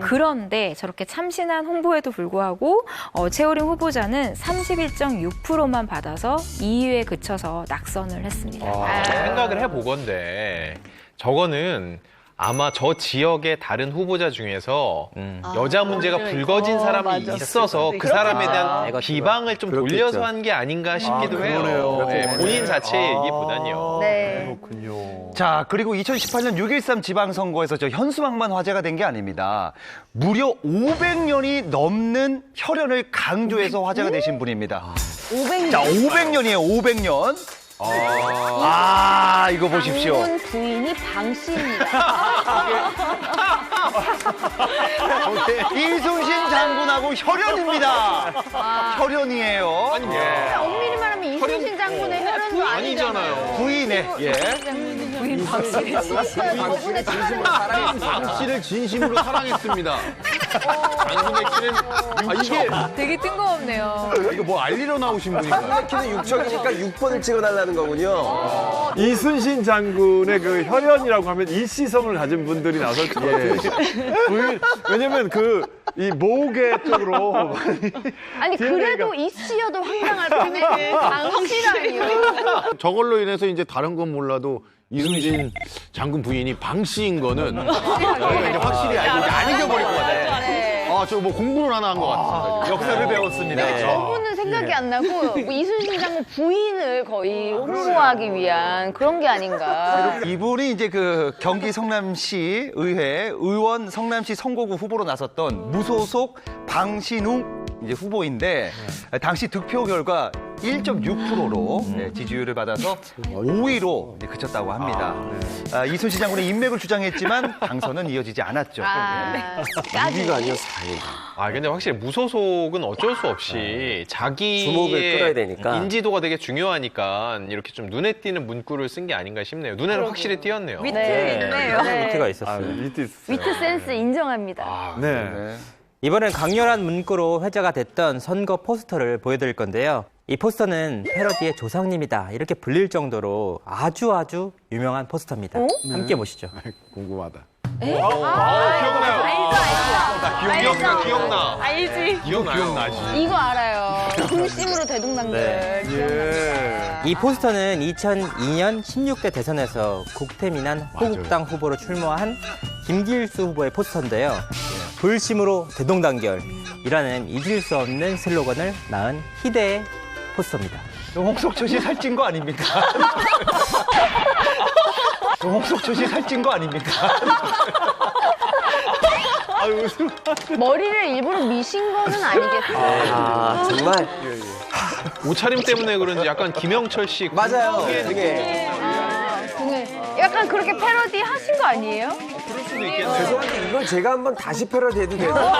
그런데 저렇게 참신한 홍보에도 불구하고 최오림 후보자는 31.6%만 받아서 2위에 그쳐서 낙선을 했습니다. 생각을 해보건데 저거는 아마 저 지역의 다른 후보자 중에서 여자 문제가 불거진 사람이 있어서 그 사람에 대한 비방을 좀 돌려서 한 게 아닌가 싶기도 해요. 네, 본인 자체의 얘기보다는요. 네. 그렇군요. 자, 그리고 2018년 6.13 지방선거에서 저 현수막만 화제가 된 게 아닙니다. 무려 500년이 넘는 혈연을 강조해서 화제가 되신 분입니다. 500년. 자, 500년이에요, 500년. 이거 보십시오. 장군 부인이 방 씨입니다. 이순신 장군하고 혈연입니다. 혈연이에요. 엄밀히 말하면 이순신 장군의 혈연도 아니잖아요. 부인의, 부인 방 씨. 저분의 박 씨를 진심으로 사랑했습니다. 장군의 키는 이게 되게 뜬금없네요. 이거 뭐 알리러 나오신 분인가요? 장군의 키는 6척이니까 6번을 찍어달라는 거군요. 이순신 장군의 그 혈연이라고 하면 일시성을 가진 분들이 나서 왜냐면 이 모계 쪽으로 많이 아니 그래도 이씨여도 황당할 텐데 방 씨라니요. 저걸로 인해서 이제 다른 건 몰라도 이순신 장군 부인이 방 씨인 거는 저희가 이제 확실히 안 잊어버릴 것 같아요. 저 뭐 공부를 하나 한 것 같습니다. 역사를 배웠습니다. 저분은 생각이 안 나고 뭐 이순신 장군 부인을 거의 홍보하기 위한 그런 게 아닌가. 이분이 이제 그 경기 성남시 의회 의원 성남시 선거구 후보로 나섰던 무소속 방신웅 이제 후보인데 당시 득표 결과 1.6%로 지지율을 받아서 5위로 이제 그쳤다고 합니다. 이순신 장군의 인맥을 주장했지만 당선은 이어지지 않았죠. 위기가 아니어서 다행이다. 근데 확실히 무소속은 어쩔 수 없이 주목을 끌어야 되니까. 자기의 인지도가 되게 중요하니까 이렇게 좀 눈에 띄는 문구를 쓴 게 아닌가 싶네요. 눈에는 확실히 띄었네요. 위트 있네요. 위트가 있었어요. 위트 센스 인정합니다. 네. 이번엔 강렬한 문구로 회자가 됐던 선거 포스터를 보여드릴 건데요. 이 포스터는 패러디의 조상님이다 이렇게 불릴 정도로 아주 유명한 포스터입니다. 함께 보시죠. 궁금하다. 기억나. 알지. 기억나지. 이거 알아요. 중심으로 대동단결. 이 포스터는 2002년 16대 대선에서 국태민한 호국당 후보로 출마한 김길수 후보의 포스터인데요. 불심으로 대동단결이라는 잊을 수 없는 슬로건을 낳은 희대의 포스터입니다. 홍석천 씨 살찐 거 아닙니까? 홍석천 씨 살찐 거 아닙니까? 머리를 일부러 미신 거는 아니겠어요. 정말 옷차림 때문에 그런지 약간 김영철 씨 맞아요. 되게 되게 등을 약간 그렇게 패러디 하신 거 아니에요? 그럴 수도 있겠네요. 죄송한데 이걸 제가 한번 다시 패러디해도 되나요?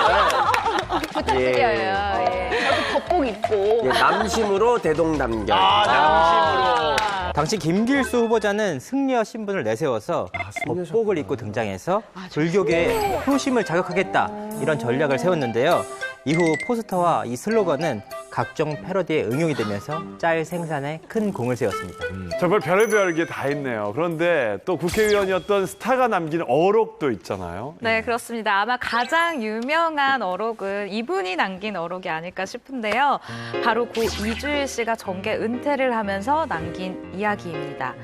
부탁드려요. 겉복 입고. 남심으로 대동단결. 남심으로. 당시 김길수 후보자는 승려 신분을 내세워서 법복을 입고 등장해서 불교계의 효심을 자극하겠다 이런 전략을 세웠는데요. 이후 포스터와 이 슬로건은 각종 패러디에 응용이 되면서 짤 생산에 큰 공을 세웠습니다. 정말 별의별 게 다 있네요. 그런데 또 국회의원이었던 스타가 남긴 어록도 있잖아요. 네, 그렇습니다. 아마 가장 유명한 어록은 이분이 남긴 어록이 아닐까 싶은데요. 바로 고 이주일 씨가 정계 은퇴를 하면서 남긴 이야기입니다.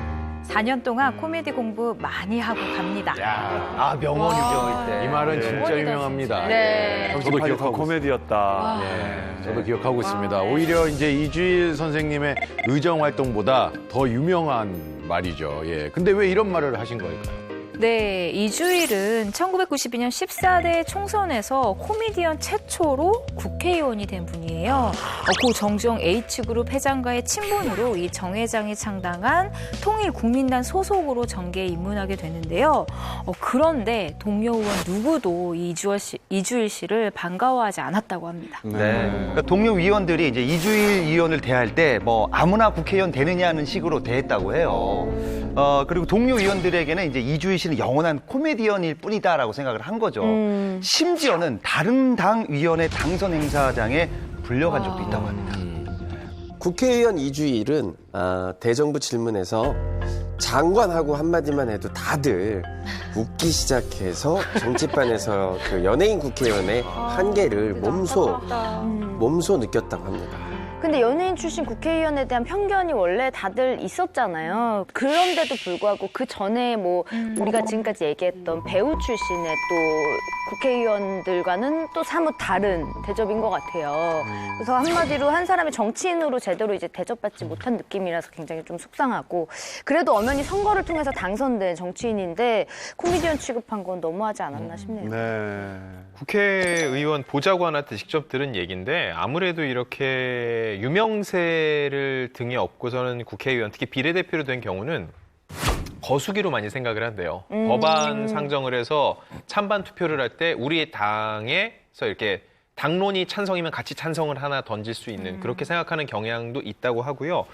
4년 동안 코미디 공부 많이 하고 갑니다. 명언이죠, 이때. 이 말은 진짜 유명합니다. 네. 저도 기억하고 코미디였다. 저도 기억하고 있습니다. 오히려 이제 이주일 선생님의 의정 활동보다 더 유명한 말이죠. 근데 왜 이런 말을 하신 걸까요? 네, 이주일은 1992년 14대 총선에서 코미디언 최초로 국회의원이 된 분이에요. 고 정주영 H그룹 회장과의 친분으로 이 정 회장이 창당한 통일국민당 소속으로 정계에 입문하게 되는데요. 그런데 동료 의원 누구도 이주일 씨를 반가워하지 않았다고 합니다. 네. 그러니까 동료 위원들이 이제 이주일 의원을 대할 때 뭐 아무나 국회의원 되느냐는 식으로 대했다고 해요. 그리고 동료 위원들에게는 이제 이주일 씨는 영원한 코미디언일 뿐이다라고 생각을 한 거죠. 심지어는 다른 당 위원회 당선 행사장에 불려간 적도 있다고 합니다. 국회의원 이주일은 대정부 질문에서 장관하고 한마디만 해도 다들 웃기 시작해서 정치판에서 그 연예인 국회의원의 한계를 몸소 느꼈다고 합니다. 근데 연예인 출신 국회의원에 대한 편견이 원래 다들 있었잖아요. 그런데도 불구하고 그 전에 뭐 우리가 지금까지 얘기했던 배우 출신의 또 국회의원들과는 또 사뭇 다른 대접인 것 같아요. 그래서 한마디로 한 사람이 정치인으로 제대로 이제 대접받지 못한 느낌이라서 굉장히 좀 속상하고, 그래도 엄연히 선거를 통해서 당선된 정치인인데 코미디언 취급한 건 너무하지 않았나 싶네요. 네. 국회의원 보좌관한테 직접 들은 얘기인데 아무래도 이렇게 유명세를 등에 업고서는 국회의원, 특히 비례대표로 된 경우는 거수기로 많이 생각을 한대요. 법안 상정을 해서 찬반 투표를 할 때 우리 당에서 이렇게 당론이 찬성이면 같이 찬성을 하나 던질 수 있는 그렇게 생각하는 경향도 있다고 하고요.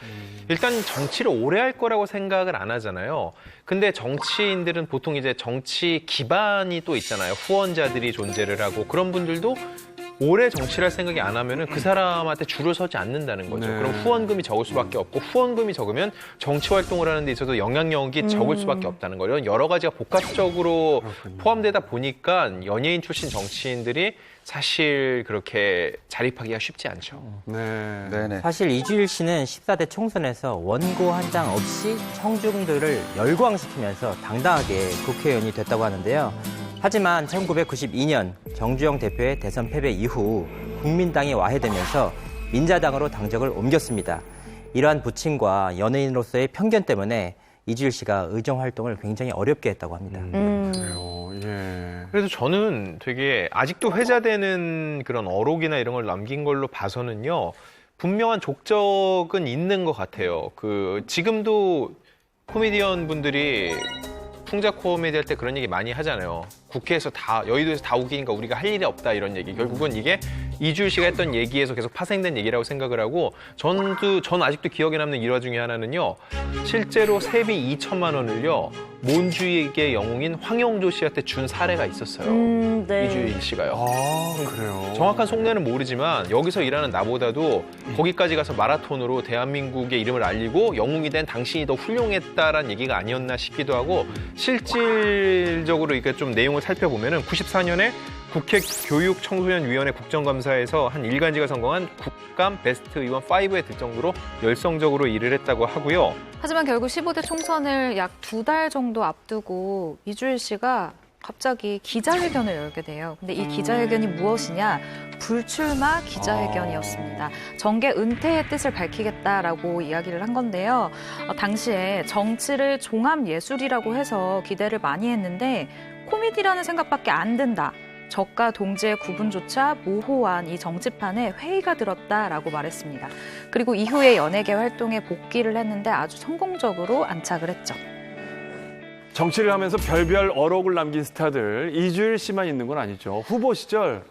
일단 정치를 오래 할 거라고 생각을 안 하잖아요. 근데 정치인들은 보통 이제 정치 기반이 또 있잖아요. 후원자들이 존재를 하고, 그런 분들도 오래 정치를 할 생각이 안 하면은 그 사람한테 줄을 서지 않는다는 거죠. 그럼 후원금이 적을 수밖에 없고, 후원금이 적으면 정치 활동을 하는 데 있어서 영향력이 적을 수밖에 없다는 거예요. 여러 가지가 복합적으로 포함되다 보니까 연예인 출신 정치인들이 사실 그렇게 자립하기가 쉽지 않죠. 네네. 사실 이주일 씨는 14대 총선에서 원고 한 장 없이 청중들을 열광시키면서 당당하게 국회의원이 됐다고 하는데요. 하지만 1992년 정주영 대표의 대선 패배 이후 국민당이 와해되면서 민자당으로 당적을 옮겼습니다. 이러한 부친과 연예인으로서의 편견 때문에 이주일 씨가 의정 활동을 굉장히 어렵게 했다고 합니다. 그래요. 예. 그래서 저는 되게 아직도 회자되는 그런 어록이나 이런 걸 남긴 걸로 봐서는요, 분명한 족적은 있는 것 같아요. 지금도 코미디언 분들이 풍자 코미디 할 때 그런 얘기 많이 하잖아요. 국회에서 여의도에서 다 웃기니까 우리가 할 일이 없다, 이런 얘기. 결국은 이게 이주일 씨가 했던 얘기에서 계속 파생된 얘기라고 생각을 하고, 전 아직도 기억에 남는 일화 중에 하나는요, 실제로 세비 2천만 원을요, 몬주익의 영웅인 황영조 씨한테 준 사례가 있었어요. 네. 이주일 씨가요. 아, 그래요. 정확한 속내는 모르지만 여기서 일하는 나보다도 거기까지 가서 마라톤으로 대한민국의 이름을 알리고 영웅이 된 당신이 더 훌륭했다라는 얘기가 아니었나 싶기도 하고, 실질적으로 이렇게 좀 내용을 살펴보면은 94년에 국회 교육청소년위원회 국정감사에서 한 일간지가 선정한 국감 베스트 의원 5에 들 정도로 열성적으로 일을 했다고 하고요. 하지만 결국 15대 총선을 약 2달 정도 앞두고 이주일 씨가 갑자기 기자회견을 열게 돼요. 근데 이 기자회견이 무엇이냐? 불출마 기자회견이었습니다. 정계 은퇴의 뜻을 밝히겠다라고 이야기를 한 건데요. 당시에 정치를 종합예술이라고 해서 기대를 많이 했는데 코미디라는 생각밖에 안 든다. 적과 동지의 구분조차 모호한 이 정치판에 회의가 들었다라고 말했습니다. 그리고 이후에 연예계 활동에 복귀를 했는데 아주 성공적으로 안착을 했죠. 정치를 하면서 별별 어록을 남긴 스타들, 이주일 씨만 있는 건 아니죠. 후보 시절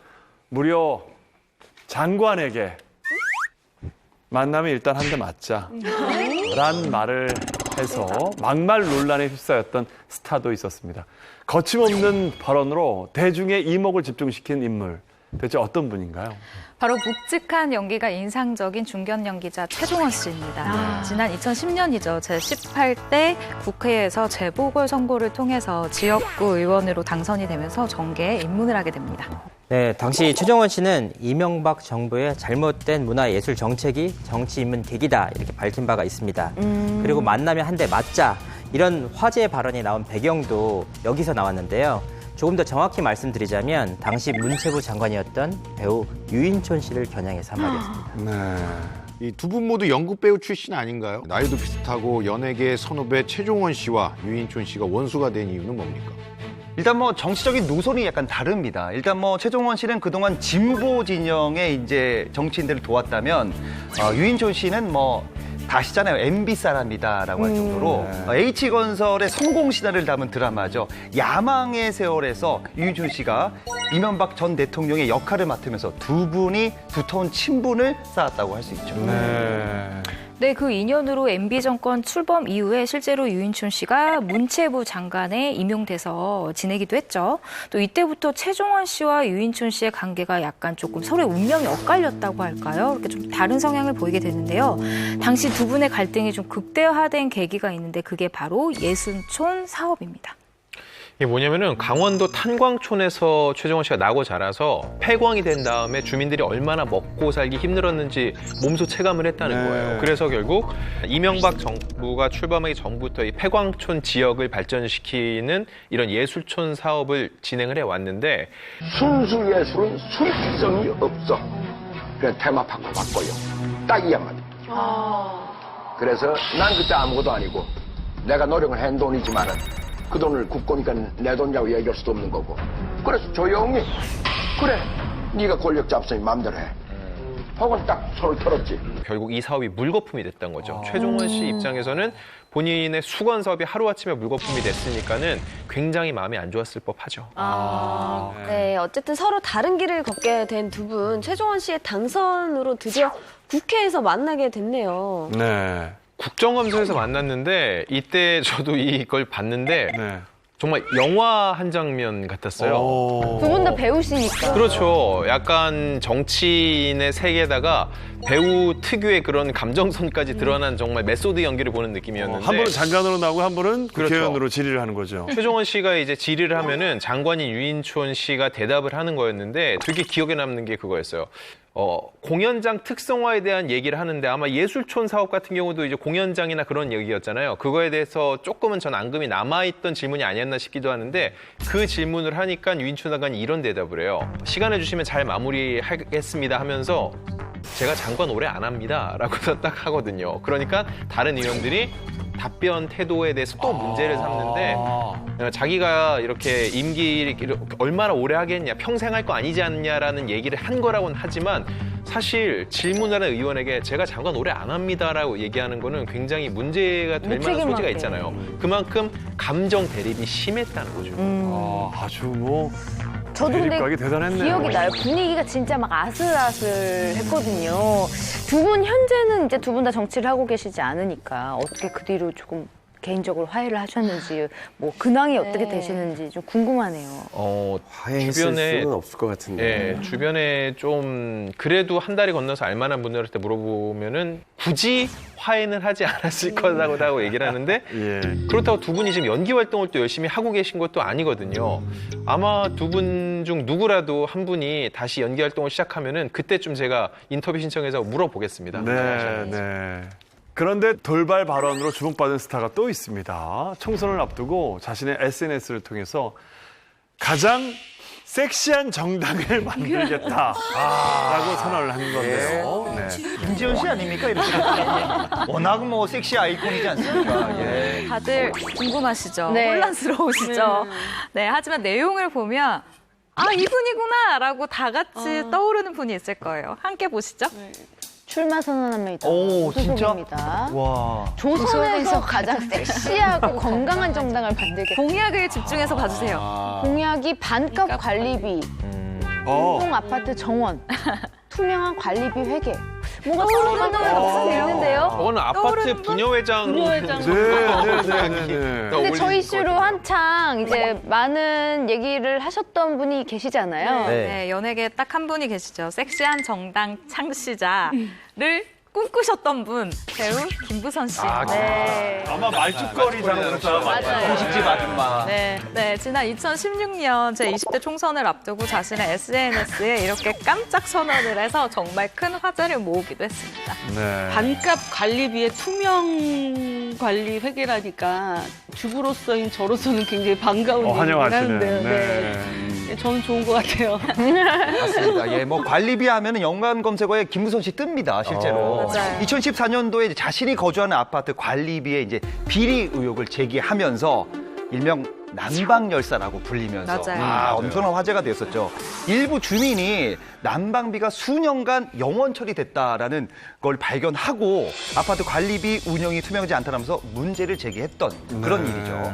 무려 장관에게 만나면 일단 한 대 맞자 란 말을 해서 막말 논란에 휩싸였던 스타도 있었습니다. 거침없는 발언으로 대중의 이목을 집중시킨 인물, 대체 어떤 분인가요? 바로 묵직한 연기가 인상적인 중견 연기자 최종원 씨입니다. 지난 2010년이죠. 제18대 국회에서 재보궐선거를 통해서 지역구 의원으로 당선이 되면서 정계에 입문을 하게 됩니다. 네, 당시 최정원 씨는 이명박 정부의 잘못된 문화예술 정책이 정치 입문 계기다, 이렇게 밝힌 바가 있습니다. 그리고 만나면 한 대 맞자, 이런 화제의 발언이 나온 배경도 여기서 나왔는데요. 조금 더 정확히 말씀드리자면 당시 문체부 장관이었던 배우 유인촌 씨를 겨냥해서 한 말이었습니다. 네. 이 두 분 모두 연극 배우 출신 아닌가요? 나이도 비슷하고 연예계 선후배 최종원 씨와 유인촌 씨가 원수가 된 이유는 뭡니까? 일단 뭐 정치적인 노선이 약간 다릅니다. 일단 뭐 최종원 씨는 그동안 진보 진영의 이제 정치인들을 도왔다면 유인촌 씨는 뭐 다 아시잖아요. MB 사람이다라고 할 정도로 H건설의 성공 시나리오를 담은 드라마죠. 야망의 세월에서 유인촌 씨가 이명박 전 대통령의 역할을 맡으면서 두 분이 두터운 친분을 쌓았다고 할 수 있죠. 네, 그 인연으로 MB 정권 출범 이후에 실제로 유인촌 씨가 문체부 장관에 임용돼서 지내기도 했죠. 또 이때부터 최종원 씨와 유인촌 씨의 관계가 약간 조금 서로의 운명이 엇갈렸다고 할까요? 이렇게 좀 다른 성향을 보이게 됐는데요. 당시 두 분의 갈등이 좀 극대화된 계기가 있는데 그게 바로 예순촌 사업입니다. 이게 뭐냐면은 강원도 탄광촌에서 최종원 씨가 나고 자라서 폐광이 된 다음에 주민들이 얼마나 먹고 살기 힘들었는지 몸소 체감을 했다는 거예요. 그래서 결국 이명박 정부가 출범하기 전부터 이 폐광촌 지역을 발전시키는 이런 예술촌 사업을 진행을 해왔는데 순수 예술은 수익성이 없어. 그냥 테마파크 바꿔요. 딱 이 한마디. 그래서 난 그때 아무것도 아니고 내가 노력을 한 돈이지만은 그 돈을 국고니까 내 돈이라고 얘기할 수도 없는 거고. 그래서 조용히 그래 네가 권력 잡으니 마음대로 해. 혹은 딱 손을 털었지. 결국 이 사업이 물거품이 됐던 거죠. 최종원 씨 입장에서는 본인의 수건 사업이 하루아침에 물거품이 됐으니까는 굉장히 마음이 안 좋았을 법하죠. 네, 어쨌든 서로 다른 길을 걷게 된 두 분, 최종원 씨의 당선으로 드디어 국회에서 만나게 됐네요. 네. 국정감사에서 만났는데 이때 저도 이걸 봤는데 정말 영화 한 장면 같았어요. 두 분 다 배우시니까. 그렇죠. 약간 정치인의 세계에다가 배우 특유의 그런 감정선까지 드러난 정말 메소드 연기를 보는 느낌이었는데 한 분은 장관으로 나오고 한 분은 그렇죠. 국회의원으로 질의를 하는 거죠. 최종원 씨가 이제 질의를 하면은 장관인 유인촌 씨가 대답을 하는 거였는데 되게 기억에 남는 게 그거였어요. 공연장 특성화에 대한 얘기를 하는데 아마 예술촌 사업 같은 경우도 이제 공연장이나 그런 얘기였잖아요. 그거에 대해서 조금은 전 앙금이 남아있던 질문이 아니었나 싶기도 하는데 그 질문을 하니까 유인촌 장관이 이런 대답을 해요. 시간을 주시면 잘 마무리하겠습니다 하면서 제가 장관 오래 안 합니다 라고 딱 하거든요. 그러니까 다른 의원들이 답변 태도에 대해서 또 문제를 삼는데 자기가 이렇게 임기 얼마나 오래 하겠냐, 평생 할 거 아니지 않냐라는 얘기를 한 거라고는 하지만 사실 질문하는 의원에게 제가 장관 오래 안 합니다라고 얘기하는 거는 굉장히 문제가 될 만한 소지가 있잖아요. 그만큼 감정 대립이 심했다는 거죠. 아주 뭐 저도 근데 대립각이 대단했네요. 기억이 나요. 분위기가 진짜 막 아슬아슬했거든요. 두 분 현재는 이제 두 분 다 정치를 하고 계시지 않으니까 어떻게 그 뒤로 조금 개인적으로 화해를 하셨는지 뭐 근황이 어떻게 되시는지 좀 궁금하네요. 화해했을 주변에 수는 없을 것 같은데. 네, 주변에 좀 그래도 한 달이 건너서 알만한 분들한테 물어보면은 굳이 화해는 하지 않았을 거라고 얘기를 하는데 그렇다고 두 분이 지금 연기 활동을 또 열심히 하고 계신 것도 아니거든요. 아마 두 분 중 누구라도 한 분이 다시 연기 활동을 시작하면은 그때쯤 제가 인터뷰 신청해서 물어보겠습니다. 네. 그런데 돌발 발언으로 주목받은 스타가 또 있습니다. 총선을 앞두고 자신의 SNS를 통해서 가장 섹시한 정당을 만들겠다라고 선언을 한 건데요. 김지현 씨 아닙니까? 이렇게 워낙 뭐 섹시 아이콘이지 않습니까? 다들 궁금하시죠? 네. 혼란스러우시죠? 네, 하지만 내용을 보면 아, 이분이구나라고 다 같이 떠오르는 분이 있을 거예요. 함께 보시죠. 출마 선언합니다. 오, 진짜? 소속입니다. 와. 조선에서 가장 섹시하고 건강한 정당을 만들겠다. 공약을 집중해서 봐주세요. 공약이 반값 관리비, 공동 아파트 정원, 투명한 관리비 회계. 뭔가 떠오르는 게 있는데요. 저거는 아파트 부녀회장. 네. 근데 저 이슈로 한창 이제 많은 얘기를 하셨던 분이 계시잖아요. 네, 연예계에 딱 한 분이 계시죠. 섹시한 정당 창시자를 꿈꾸셨던 분, 배우 김부선 씨. 네. 아마 말죽거리 장사 맞아요. 공식집 아줌마. 네, 지난 2016년 제20대 총선을 앞두고 자신의 SNS에 이렇게 깜짝 선언을 해서 정말 큰 화제를 모으기도 했습니다. 반값 관리비의 투명 관리 회계라니까 주부로서인 저로서는 굉장히 반가운 얘기긴 환영하시는. 하는데요. 네. 저는 좋은 것 같아요. 맞습니다. 예, 뭐 관리비 하면은 연관 검색어에 김무선 씨 뜹니다, 실제로. 맞아요. 2014년도에 자신이 거주하는 아파트 관리비에 이제 비리 의혹을 제기하면서 일명 난방열사라고 불리면서 맞아요. 엄청난 화제가 됐었죠. 일부 주민이 난방비가 수년간 영원 처리됐다라는 걸 발견하고 아파트 관리비 운영이 투명하지 않다면서 문제를 제기했던 그런 일이죠.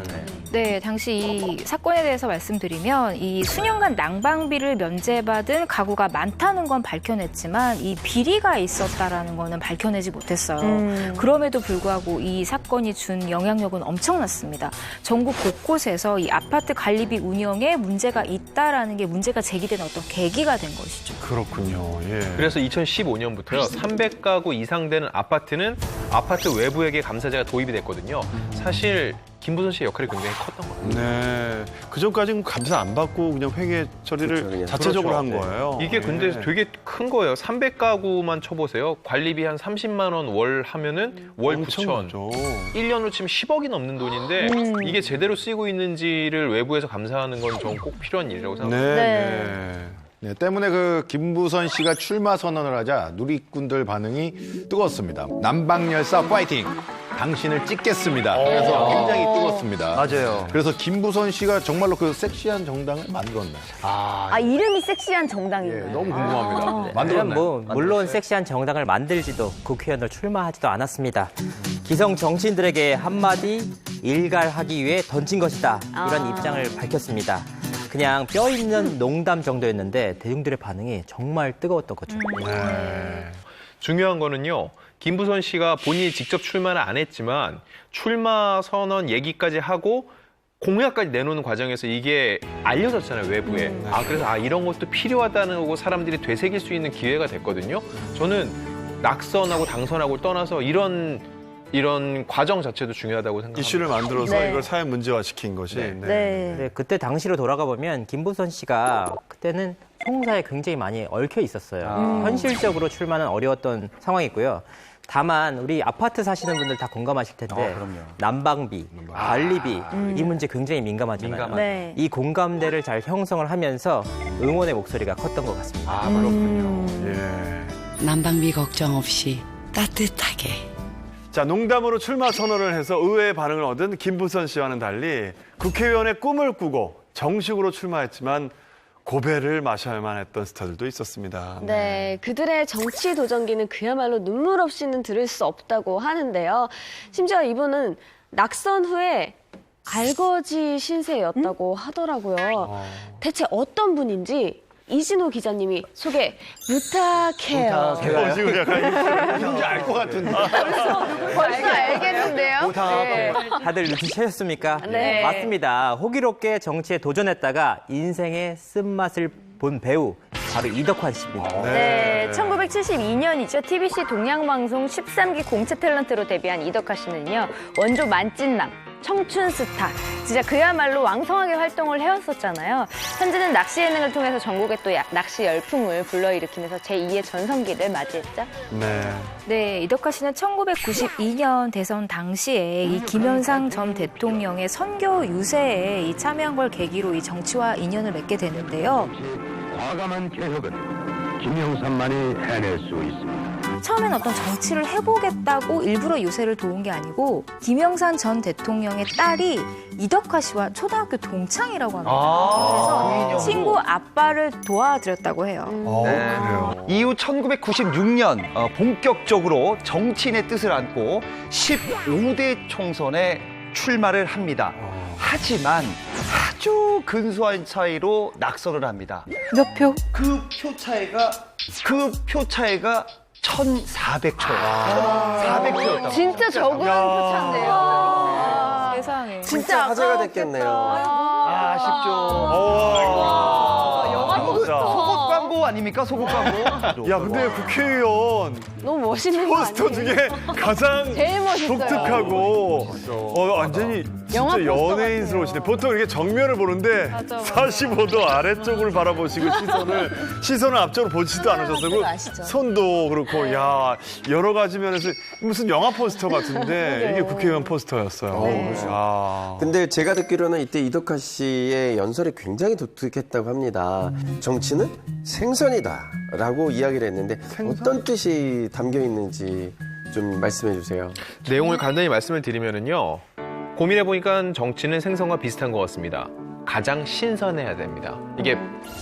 네, 당시 이 사건에 대해서 말씀드리면 이 수년간 난방비를 면제받은 가구가 많다는 건 밝혀냈지만 이 비리가 있었다라는 거는 밝혀내지 못했어요. 그럼에도 불구하고 이 사건이 준 영향력은 엄청났습니다. 전국 곳곳에서 이 아파트 관리비 운영에 문제가 있다라는 게 문제가 제기되는 어떤 계기가 된 것이죠. 그렇군요. 예. 그래서 2015년부터요. 300가구 이상 되는 아파트는 아파트 외부에게 감사제가 도입이 됐거든요. 사실 김부선 씨의 역할이 굉장히 컸던 거예요. 네. 그 전까지는 감사 안 받고 그냥 회계 처리를 그렇죠, 그냥. 자체적으로 그렇죠. 한 거예요. 이게 근데 네. 되게 큰 거예요. 300가구만 쳐보세요. 관리비 한 30만 원 월 하면은 월 9천. 1년으로 치면 10억이 넘는 돈인데 이게 제대로 쓰이고 있는지를 외부에서 감사하는 건 좀 꼭 필요한 일이라고 생각합니다. 네, 때문에 그 김부선 씨가 출마 선언을 하자 누리꾼들 반응이 뜨거웠습니다. 난방열사 파이팅! 당신을 찍겠습니다. 그래서 굉장히 뜨거웠습니다. 맞아요. 그래서 김부선 씨가 정말로 그 섹시한 정당을 만들었나요? 아, 이름이 섹시한 정당인가요? 너무 궁금합니다. 그냥 만들었나요? 뭐 물론 섹시한 정당을 만들지도 국회의원을 출마하지도 않았습니다. 기성 정치인들에게 한마디 일갈하기 위해 던진 것이다. 이런 입장을 밝혔습니다. 그냥 뼈 있는 농담 정도였는데 대중들의 반응이 정말 뜨거웠던 거죠. 중요한 거는요. 김부선 씨가 본인이 직접 출마는 안 했지만 출마 선언 얘기까지 하고 공약까지 내놓는 과정에서 이게 알려졌잖아요, 외부에. 그래서 이런 것도 필요하다는 거고 사람들이 되새길 수 있는 기회가 됐거든요. 저는 낙선하고 당선하고 떠나서 이런 과정 자체도 중요하다고 생각합니다. 이슈를 만들어서 네. 이걸 사회 문제화시킨 것이. 네. 네, 그때 당시로 돌아가 보면 김부선 씨가 그때는 총사에 굉장히 많이 얽혀 있었어요. 현실적으로 출마는 어려웠던 상황이고요. 다만 우리 아파트 사시는 분들 다 공감하실 텐데 난방비, 관리비 이 문제 굉장히 민감하잖아요. 네. 이 공감대를 잘 형성을 하면서 응원의 목소리가 컸던 것 같습니다. 그렇군요. 예. 난방비 걱정 없이 따뜻하게. 자, 농담으로 출마 선언을 해서 의외의 반응을 얻은 김부선 씨와는 달리 국회의원의 꿈을 꾸고 정식으로 출마했지만 고배를 마셔야만 했던 스타들도 있었습니다. 네, 그들의 정치 도전기는 그야말로 눈물 없이는 들을 수 없다고 하는데요. 심지어 이분은 낙선 후에 알거지 신세였다고 하더라고요. 대체 어떤 분인지 이진호 기자님이 소개 부탁해요. 지금 약간 누군지 알 것 같은데. 벌써 알겠는데요? 네. 다들 눈치채셨습니까? 네. 맞습니다. 호기롭게 정치에 도전했다가 인생의 쓴맛을 본 배우 바로 이덕환 씨입니다. 네, 1972년이죠. TBC 동양방송 13기 공채 탤런트로 데뷔한 이덕화 씨는요. 원조 만찢남, 청춘 스타, 진짜 그야말로 왕성하게 활동을 해왔었잖아요. 현재는 낚시 예능을 통해서 전국에 또 낚시 열풍을 불러일으키면서 제2의 전성기를 맞이했죠. 네, 이덕화 씨는 1992년 대선 당시에 이 김현상 전 대통령의 선교 유세에 이 참여한 걸 계기로 이 정치와 인연을 맺게 되는데요. 과감한 개혁은 김영삼만이 해낼 수 있습니다. 처음엔 어떤 정치를 해보겠다고 일부러 유세를 도운 게 아니고 김영삼 전 대통령의 딸이 이덕화 씨와 초등학교 동창이라고 합니다. 그래서 친구 아빠를 도와드렸다고 해요. 그래요. 이후 1996년 본격적으로 정치인의 뜻을 안고 15대 총선에 출마를 합니다. 하지만 아주 근소한 차이로 낙선을 합니다. 몇 표? 그 표 차이가 1,400초예요. 1,400초였다. 진짜 적은 표차인데요. 세상에. 진짜 화제가 됐겠네요. 아쉽죠. 속옷 광고 아닙니까? 속옷 광고. 야, 근데 국회의원 너무 멋있는 거 포스터 아니에요? 중에 가장 제일 멋있어요. 독특하고 완전히 영화 진짜 포스터 연예인스러우시네. 보통 이렇게 정면을 보는데 맞아, 맞아. 45도 아래쪽을 바라보시고 시선을 앞쪽으로 보지도 않으셔서 그거 아시죠? 손도 그렇고 야 여러 가지 면에서 무슨 영화 포스터 같은데 이게 국회의원 포스터였어요. 야. 근데 제가 듣기로는 이때 이덕화 씨의 연설이 굉장히 독특했다고 합니다. 정치는 생선이다라고 이야기를 했는데 어떤 뜻이 담겨 있는지 좀 말씀해 주세요. 내용을 간단히 말씀을 드리면은요. 고민해 보니까 정치는 생선과 비슷한 것 같습니다. 가장 신선해야 됩니다. 이게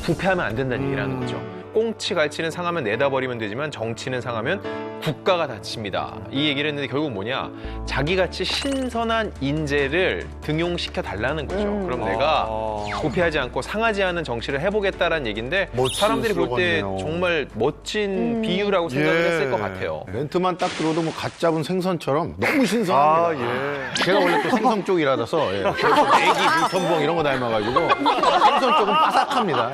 부패하면 안 된다는 얘기라는 거죠. 꽁치 갈치는 상하면 내다 버리면 되지만 정치는 상하면 국가가 다칩니다. 이 얘기를 했는데 결국 뭐냐? 자기같이 신선한 인재를 등용시켜 달라는 거죠. 그럼 내가 부패하지 않고 상하지 않은 정치를 해보겠다라는 얘기인데 사람들이 볼 때 정말 멋진 비유라고 생각을 했을 것 같아요. 멘트만 딱 들어도 뭐 갓 잡은 생선처럼 너무 신선합니다. 제가 원래 또 생선 쪽이라서 애기, 물텀벙 이런 거 닮아가지고 생선 쪽은 바삭합니다.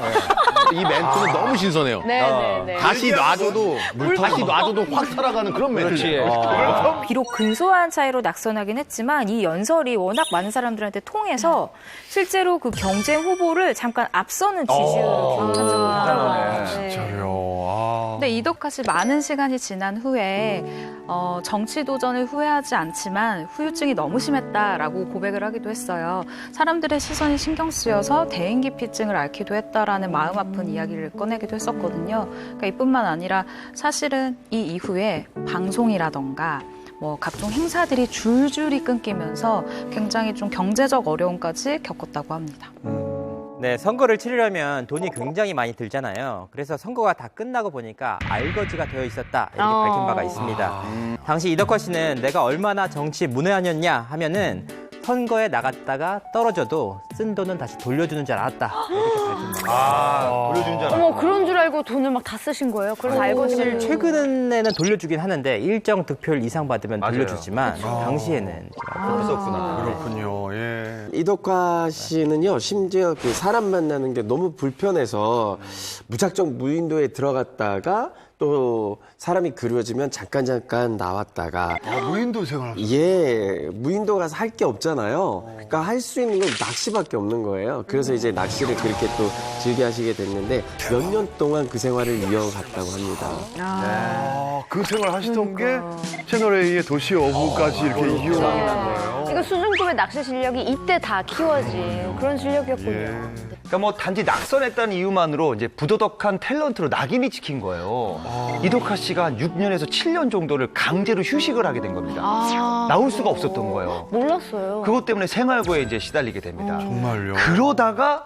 이 멘트는 너무 신선해요. 다시 놔줘도 확 살아가는 그런 멘트. 비록 근소한 차이로 낙선하긴 했지만 이 연설이 워낙 많은 사람들한테 통해서 실제로 그 경쟁 후보를 잠깐 앞서는 지지율을 기록한 적이 있더라고요. 진짜요. 근데 이덕화 씨 많은 시간이 지난 후에 정치 도전을 후회하지 않지만 후유증이 너무 심했다라고 고백을 하기도 했어요. 사람들의 시선이 신경 쓰여서 대인기피증을 앓기도 했다라는 마음 아픈 이야기를 꺼내기도 했었거든요. 그러니까 이뿐만 아니라 사실은 이 이후에 방송이라던가 뭐 각종 행사들이 줄줄이 끊기면서 굉장히 좀 경제적 어려움까지 겪었다고 합니다. 네, 선거를 치르려면 돈이 굉장히 많이 들잖아요. 그래서 선거가 다 끝나고 보니까 알거지가 되어 있었다 이렇게 밝힌 바가 있습니다. 당시 이덕화 씨는 내가 얼마나 정치 문외한이었냐 하면은 선거에 나갔다가 떨어져도 쓴 돈은 다시 돌려주는 줄 알았다 이렇게 밝힌다. 돌려주는 줄 알았다. 어머, 그런 줄 알고 돈을 막 다 쓰신 거예요? 그래서 사실 최근에는 돌려주긴 하는데 일정 득표율 이상 받으면 돌려주지만 당시에는 없었구나. 그렇군요. 예. 이덕화 씨는요, 심지어 그 사람 만나는 게 너무 불편해서 무작정 무인도에 들어갔다가 또 사람이 그려지면 잠깐 나왔다가 무인도 생활하셨어요? 예, 무인도 가서 할 게 없잖아요. 그러니까 할 수 있는 건 낚시밖에 없는 거예요. 그래서 이제 낚시를 그렇게 또 즐겨 하시게 됐는데 몇 년 동안 그 생활을 이어갔다고 합니다. 그 생활 하시던 게 채널A의 도시 어부까지 이렇게 이어가는 거예요. 그러니까 수준급의 낚시 실력이 이때 다 키워진 그런 실력이었군요. 그러니까 뭐 단지 낙선했다는 이유만으로 이제 부도덕한 탤런트로 낙인이 찍힌 거예요. 이덕화 씨가 한 6년에서 7년 정도를 강제로 휴식을 하게 된 겁니다. 나올 수가 없었던 거예요. 몰랐어요. 그것 때문에 생활고에 이제 시달리게 됩니다. 정말요? 그러다가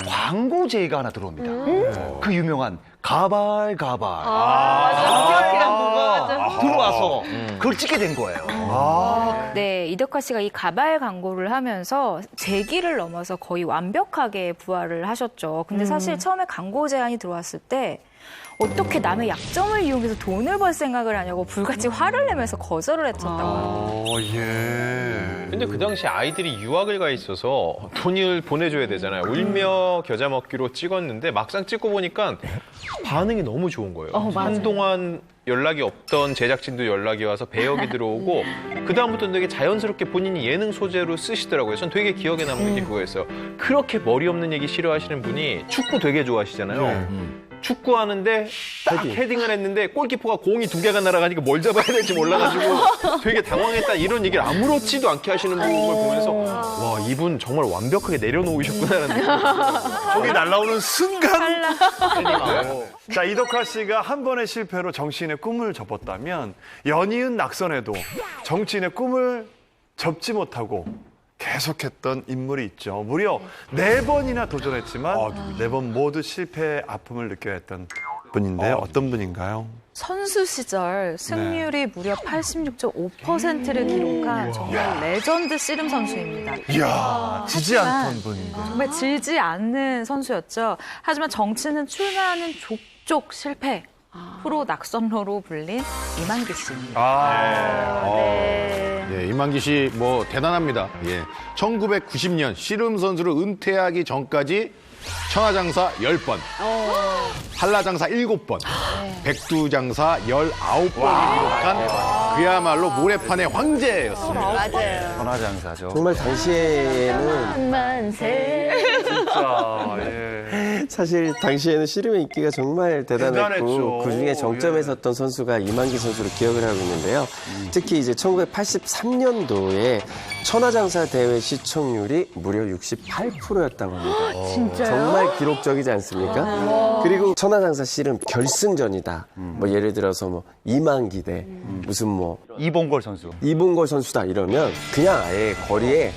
광고 제의가 하나 들어옵니다. 그 유명한 가발. 가발 광고가 들어와서 그걸 찍게 된 거예요. 네, 이덕화 씨가 이 가발 광고를 하면서 재기를 넘어서 거의 완벽하게 부활을 하셨죠. 근데 사실 처음에 광고 제안이 들어왔을 때 어떻게 남의 약점을 이용해서 돈을 벌 생각을 하냐고 불같이 화를 내면서 거절을 했었다고 합니다. 근데 그 당시 아이들이 유학을 가 있어서 돈을 보내줘야 되잖아요. 울며 겨자 먹기로 찍었는데 막상 찍고 보니까 반응이 너무 좋은 거예요. 한동안 연락이 없던 제작진도 연락이 와서 배역이 들어오고 그다음부터는 되게 자연스럽게 본인이 예능 소재로 쓰시더라고요. 전 되게 기억에 남는 게 그거였어요. 그렇게 머리 없는 얘기 싫어하시는 분이 축구 되게 좋아하시잖아요. 축구하는데 딱 헤딩을 했는데 골키퍼가 공이 2개가 날아가니까 뭘 잡아야 될지 몰라가지고 되게 당황했다 이런 얘기를 아무렇지도 않게 하시는 걸 보면서 와 이분 정말 완벽하게 내려놓으셨구나라는 느낌이 들었어요. 저기 날아오는 순간 자, 이덕화 씨가 한 번의 실패로 정치인의 꿈을 접었다면 연이은 낙선에도 정치인의 꿈을 접지 못하고 계속했던 인물이 있죠. 무려 4번이나 도전했지만 4번 모두 실패의 아픔을 느껴야 했던 분인데요. 어떤 분인가요? 선수 시절 승률이 무려 86.5%를 기록한 정말 레전드 씨름 선수입니다. 이야, 지지 않던 분인데. 정말 지지 않는 선수였죠. 하지만 정치는 출마하는 족족 실패. 프로 낙선로로 불린 이만기 씨입니다. 네, 이만기 씨 뭐 대단합니다. 1990년 씨름 선수를 은퇴하기 전까지 천하장사 10번, 한라장사 7번, 백두장사 19번이 기록한 그야말로 모래판의 황제였습니다. 맞아요. 천하장사죠. 정말 당시에는 만세. 진짜, 예. 사실 당시에는 씨름의 인기가 정말 대단했고 대단했죠. 그중에 정점에 섰던 선수가 이만기 선수로 기억을 하고 있는데요. 특히 이제 1983년도에 천하장사 대회 시청률이 무려 68%였다고 합니다. 진짜요? 정말 기록적이지 않습니까? 그리고 천하장사 씨름 결승전이다. 뭐 예를 들어서 뭐 이만기 대 무슨 뭐 이봉걸 선수. 이봉걸 선수다 이러면 그냥 아예 거리에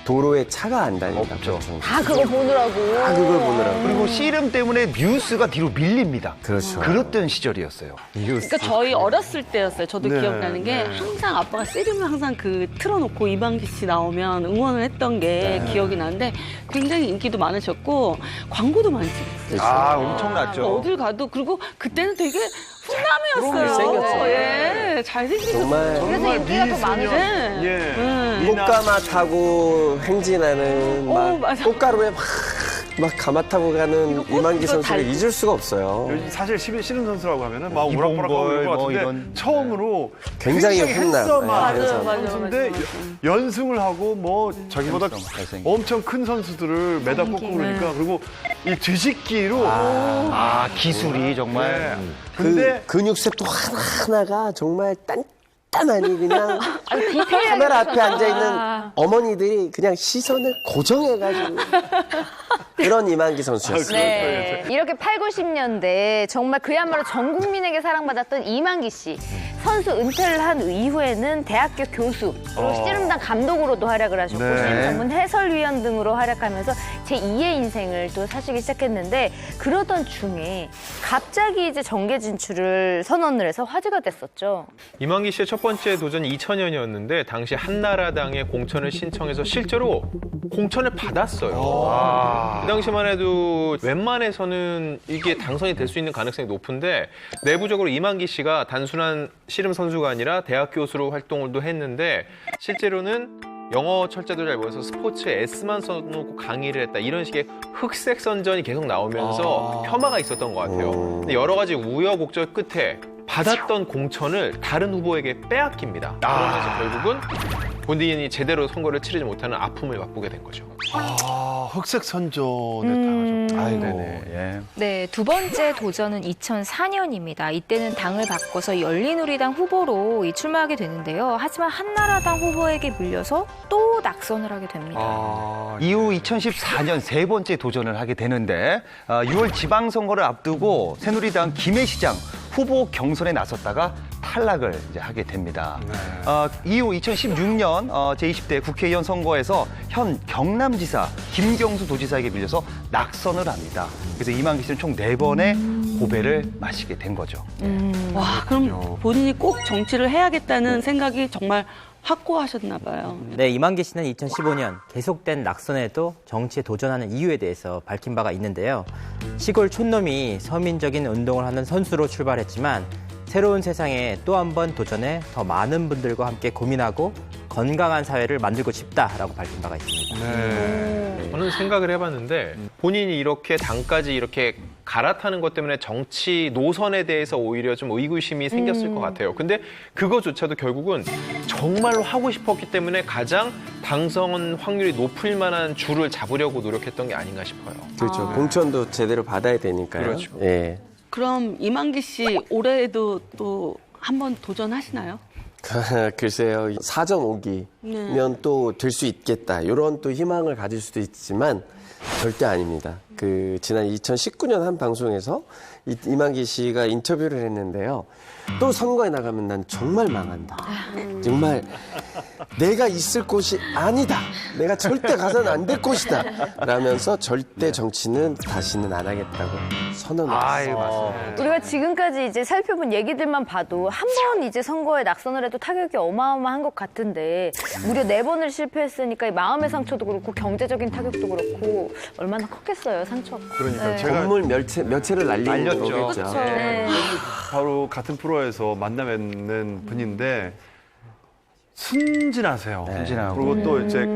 도로에 차가 안 다닙니다. 없죠. 다 그거 보느라고. 다 그걸 보느라고. 그리고 씨름 때문에 뉴스가 뒤로 밀립니다. 그렇죠. 그랬던 시절이었어요. 그러니까 저희 어렸을 때였어요. 저도 네, 기억나는 게 항상 아빠가 씨름을 항상 그 틀어놓고 이만기 씨 나오면 응원을 했던 게 기억이 나는데 굉장히 인기도 많으셨고 광고도 많이 찍었어요. 아, 엄청났죠. 어딜 가도 그리고 그때는 되게 훈남이었어요. 잘생겼어요. 예, 잘생기셨어요. 정말 그래서 인기가 더 많으셨어요. 예. 꽃가마 타고 행진하는 막 맞아. 꽃가루에 막 가마 타고 가는 이만기 선수를 달- 잊을 수가 없어요. 요즘 사실 씨름 선수라고 하면은 막 이봉걸, 오락가락 하는 것 뭐 같은데 이런. 처음으로 굉장히 훈남. 핸섬한 네, 그래서. 선수인데 연승을 하고 뭐 자기보다 잘생긴. 엄청 큰 선수들을 매다 뽑고 그러니까 그리고 이 뒤집기로 기술이 정말. 근데 그 근육세포 하나하나가 정말 단단하니 그냥 디테일하게 카메라 앞에 보셨다. 앉아있는 어머니들이 그냥 시선을 고정해가지고 그런 이만기 선수였어요. 네. 이렇게 8, 90년대 정말 그야말로 전 국민에게 사랑받았던 이만기 씨. 선수 은퇴를 한 이후에는 대학교 교수, 그리고 씨름단 감독으로도 활약을 하셨고 네. 씨름 전문 해설위원 등으로 활약하면서 제2의 인생을 또 사시기 시작했는데 그러던 중에 갑자기 이제 정계 진출을 선언을 해서 화제가 됐었죠. 이만기 씨의 첫 번째 도전이 2000년이었는데 당시 한나라당에 공천을 신청해서 실제로 공천을 받았어요. 그 당시만 해도 웬만해서는 이게 당선이 될 수 있는 가능성이 높은데 내부적으로 이만기 씨가 단순한 씨름 선수가 아니라 대학 교수로 활동을 했는데 실제로는 영어 철자도 잘 모르면서 스포츠에 S만 써놓고 강의를 했다. 이런 식의 흑색 선전이 계속 나오면서 폄하가 있었던 것 같아요. 근데 여러 가지 우여곡절 끝에 받았던 공천을 다른 후보에게 빼앗깁니다. 그러면서 결국은 본인이 제대로 선거를 치르지 못하는 아픔을 맛보게 된 거죠. 흑색 선전에 당하셨고. 아이고. 예. 네, 두 번째 도전은 2004년입니다. 이때는 당을 바꿔서 열린우리당 후보로 출마하게 되는데요. 하지만 한나라당 후보에게 물려서 또 낙선을 하게 됩니다. 이후 2014년 세 번째 도전을 하게 되는데 6월 지방선거를 앞두고 새누리당 김해시장 후보 경선에 나섰다가 탈락을 이제 하게 됩니다. 이후 2016년 제20대 국회의원 선거에서 현 경남지사 김경수 도지사에게 밀려서 낙선을 합니다. 그래서 이만기 씨는 총 4번의 고배를 마시게 된 거죠. 와, 그럼 본인이 꼭 정치를 해야겠다는 생각이 정말 확고하셨나 봐요. 네, 이만기 씨는 2015년 계속된 낙선에도 정치에 도전하는 이유에 대해서 밝힌 바가 있는데요. 시골 촌놈이 서민적인 운동을 하는 선수로 출발했지만 새로운 세상에 또 한 번 도전해 더 많은 분들과 함께 고민하고 건강한 사회를 만들고 싶다라고 밝힌 바가 있습니다. 저는 생각을 해봤는데 본인이 이렇게 당까지 이렇게 갈아타는 것 때문에 정치 노선에 대해서 오히려 좀 의구심이 생겼을 것 같아요. 근데 그거조차도 결국은 정말로 하고 싶었기 때문에 가장 당선 확률이 높을 만한 줄을 잡으려고 노력했던 게 아닌가 싶어요. 그렇죠. 공천도 제대로 받아야 되니까요. 그렇죠. 예. 그럼 이만기 씨 올해에도 또 한 번 도전하시나요? 글쎄요. 사정 오기면 또 될 수 있겠다. 이런 또 희망을 가질 수도 있지만 절대 아닙니다. 지난 2019년 한 방송에서 이만기 씨가 인터뷰를 했는데요. 또 선거에 나가면 난 정말 망한다. 정말 내가 있을 곳이 아니다. 내가 절대 가서는 안 될 곳이다. 라면서 절대 정치는 다시는 안 하겠다고 선언을 했어요. 우리가 지금까지 이제 살펴본 얘기들만 봐도 한 번 이제 선거에 낙선을 해도 타격이 어마어마한 것 같은데 무려 4번을 실패했으니까 이 마음의 상처도 그렇고 경제적인 타격도 그렇고 얼마나 컸겠어요, 상처가. 그러니까 제가 건물 몇 채를 날린 거겠죠. 그렇죠. 네. 바로 같은 프로에서 만나 뵙는 분인데 순진하세요. 순진하고. 그리고 또 이제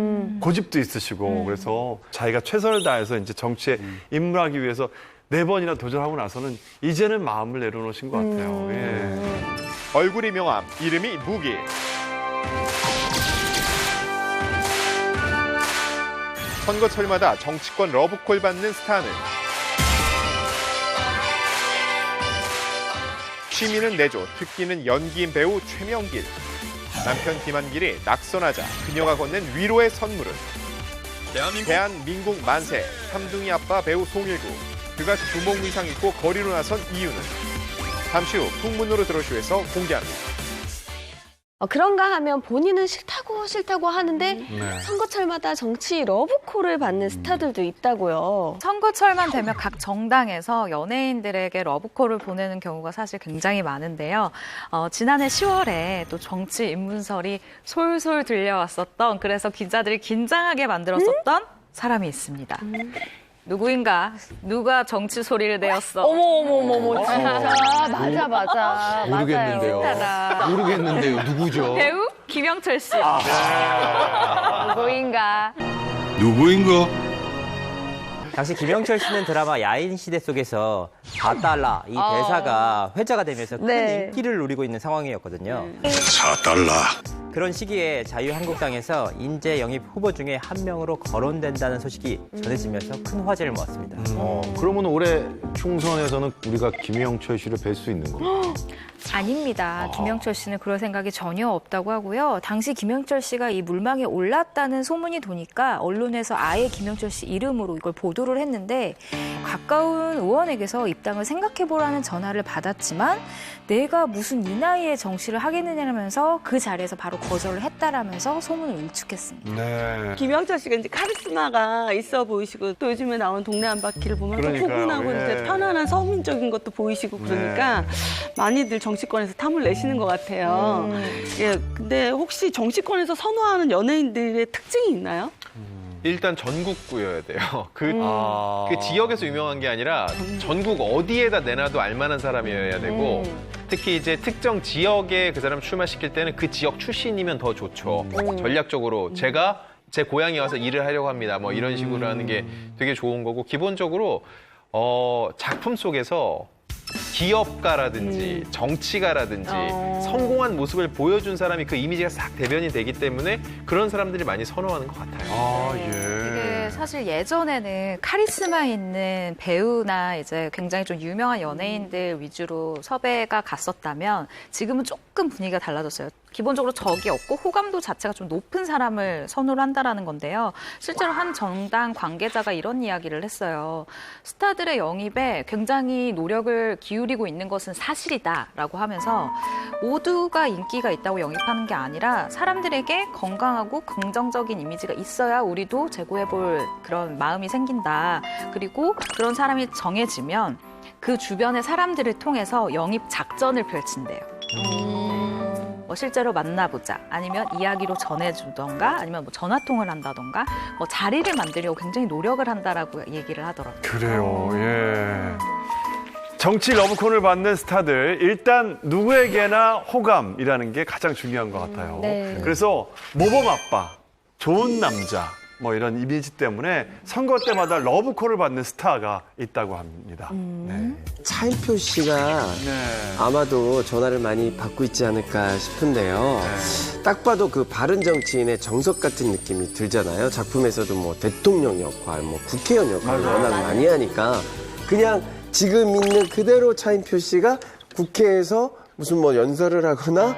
고집도 있으시고 그래서 자기가 최선을 다해서 이제 정치에 입문하기 위해서 4번이나 도전하고 나서는 이제는 마음을 내려놓으신 것 같아요. 예. 얼굴이 명함, 이름이 무기. 선거철마다 정치권 러브콜 받는 스타는 취미는 내조, 특기는 연기인 배우 최명길. 남편 김한길이 낙선하자 그녀가 건넨 위로의 선물은 대한민국 만세, 삼둥이 아빠 배우 송일구. 그가 주몽 의상 입고 거리로 나선 이유는 잠시 후 풍문으로 들어쇼에서 공개합니다. 그런가 하면 본인은 싫다고 하는데 선거철마다 정치 러브콜을 받는 스타들도 있다고요. 선거철만 되면 각 정당에서 연예인들에게 러브콜을 보내는 경우가 사실 굉장히 많은데요. 지난해 10월에 또 정치 입문설이 솔솔 들려왔었던, 그래서 기자들이 긴장하게 만들었었던 사람이 있습니다. 누구인가? 누가 정치 소리를 내었어? 어머, 진짜. 맞아. 모르겠는데요. 맞아요. 모르겠는데요. 누구죠? 배우 김영철 씨. 누구인가? 당시 김영철 씨는 드라마 야인시대 속에서 4달러 이 대사가 회자가 되면서 큰 인기를 누리고 있는 상황이었거든요. 4달러. 그런 시기에 자유한국당에서 인재 영입 후보 중에 한 명으로 거론된다는 소식이 전해지면서 큰 화제를 모았습니다. 그러면 올해 총선에서는 우리가 김영철 씨를 뵐 수 있는 건가요? 아닙니다. 김영철 씨는 그럴 생각이 전혀 없다고 하고요. 당시 김영철 씨가 이 물망에 올랐다는 소문이 도니까 언론에서 아예 김영철 씨 이름으로 이걸 보도를 했는데, 가까운 의원에게서 입당을 생각해보라는 전화를 받았지만 내가 무슨 이 나이에 정치를 하겠느냐면서 그 자리에서 바로 거절을 했다라면서 소문을 일축했습니다. 네. 김영철 씨가 이제 카리스마가 있어 보이시고, 또 요즘에 나온 동네 한 바퀴를 보면 또 포근하고 이제 편안한 서민적인 것도 보이시고 그러니까 많이들 정치권에서 탐을 내시는 것 같아요. 예, 근데 혹시 정치권에서 선호하는 연예인들의 특징이 있나요? 일단 전국구여야 돼요. 그 지역에서 유명한 게 아니라 전국 어디에다 내놔도 알만한 사람이어야 되고, 특히 이제 특정 지역에 그 사람 출마시킬 때는 그 지역 출신이면 더 좋죠. 전략적으로 제가 제 고향에 와서 일을 하려고 합니다. 뭐 이런 식으로 하는 게 되게 좋은 거고, 기본적으로 작품 속에서 기업가라든지 정치가라든지 성공한 모습을 보여준 사람이 그 이미지가 싹 대변이 되기 때문에 그런 사람들이 많이 선호하는 것 같아요. 이게 사실 예전에는 카리스마 있는 배우나 이제 굉장히 좀 유명한 연예인들 위주로 섭외가 갔었다면 지금은 조금 분위기가 달라졌어요. 기본적으로 적이 없고 호감도 자체가 좀 높은 사람을 선호를 한다라는 건데요. 실제로 한 정당 관계자가 이런 이야기를 했어요. 스타들의 영입에 굉장히 노력을 기울이고 있는 것은 사실이다라고 하면서 모두가 인기가 있다고 영입하는 게 아니라 사람들에게 건강하고 긍정적인 이미지가 있어야 우리도 재고해볼 그런 마음이 생긴다. 그리고 그런 사람이 정해지면 그 주변의 사람들을 통해서 영입 작전을 펼친대요. 실제로 만나보자, 아니면 이야기로 전해주던가, 아니면 뭐 전화통을 한다던가, 뭐 자리를 만들려고 굉장히 노력을 한다라고 얘기를 하더라고요. 그래요, 예. 정치 러브콜을 받는 스타들, 일단 누구에게나 호감이라는 게 가장 중요한 것 같아요. 그래서 모범 아빠, 좋은 남자, 뭐 이런 이미지 때문에 선거 때마다 러브콜을 받는 스타가 있다고 합니다. 차인표 씨가 아마도 전화를 많이 받고 있지 않을까 싶은데요. 딱 봐도 그 바른 정치인의 정석 같은 느낌이 들잖아요. 작품에서도 뭐 대통령 역할, 뭐 국회의원 역할을 워낙 많이 하니까 그냥 지금 있는 그대로 차인표 씨가 국회에서 무슨 뭐 연설을 하거나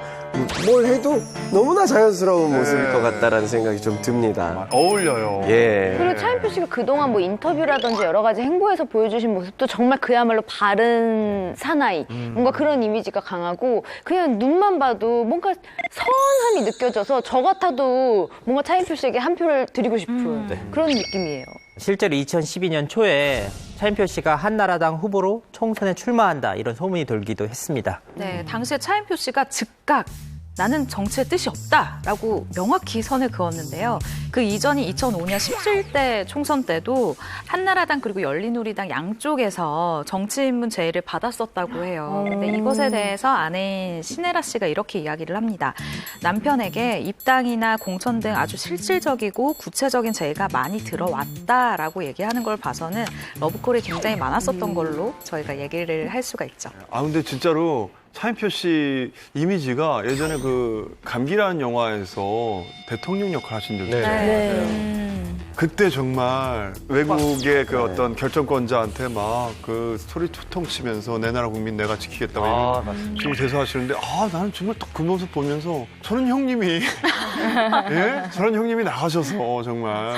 뭘 해도 너무나 자연스러운 모습일 것 같다라는 생각이 좀 듭니다. 어울려요. 예. 그리고 차인표 씨가 그동안 뭐 인터뷰라든지 여러 가지 행보에서 보여주신 모습도 정말 그야말로 바른 사나이, 뭔가 그런 이미지가 강하고, 그냥 눈만 봐도 뭔가 선함이 느껴져서 저 같아도 뭔가 차인표 씨에게 한 표를 드리고 싶은 그런 느낌이에요. 실제로 2012년 초에 차인표 씨가 한나라당 후보로 총선에 출마한다 이런 소문이 돌기도 했습니다. 네, 당시에 차인표 씨가 즉각 나는 정치에 뜻이 없다라고 명확히 선을 그었는데요. 그 이전이 2005년 17대 총선 때도 한나라당 그리고 열린우리당 양쪽에서 정치인문 제의를 받았었다고 해요. 근데 이것에 대해서 아내인 신혜라 씨가 이렇게 이야기를 합니다. 남편에게 입당이나 공천 등 아주 실질적이고 구체적인 제의가 많이 들어왔다라고 얘기하는 걸 봐서는 러브콜이 굉장히 많았었던 걸로 저희가 얘기를 할 수가 있죠. 근데 진짜로 차인표 씨 이미지가 예전에 그 감기라는 영화에서 대통령 역할 하신 적이 있어요. 그때 정말 외국의 그 어떤 결정권자한테 막 그 소리 투통 치면서 내 나라 국민 내가 지키겠다고 지금 대사하시는데 나는 정말 딱 그 모습 보면서 저런 형님이 예? 저런 형님이 나가셔서 정말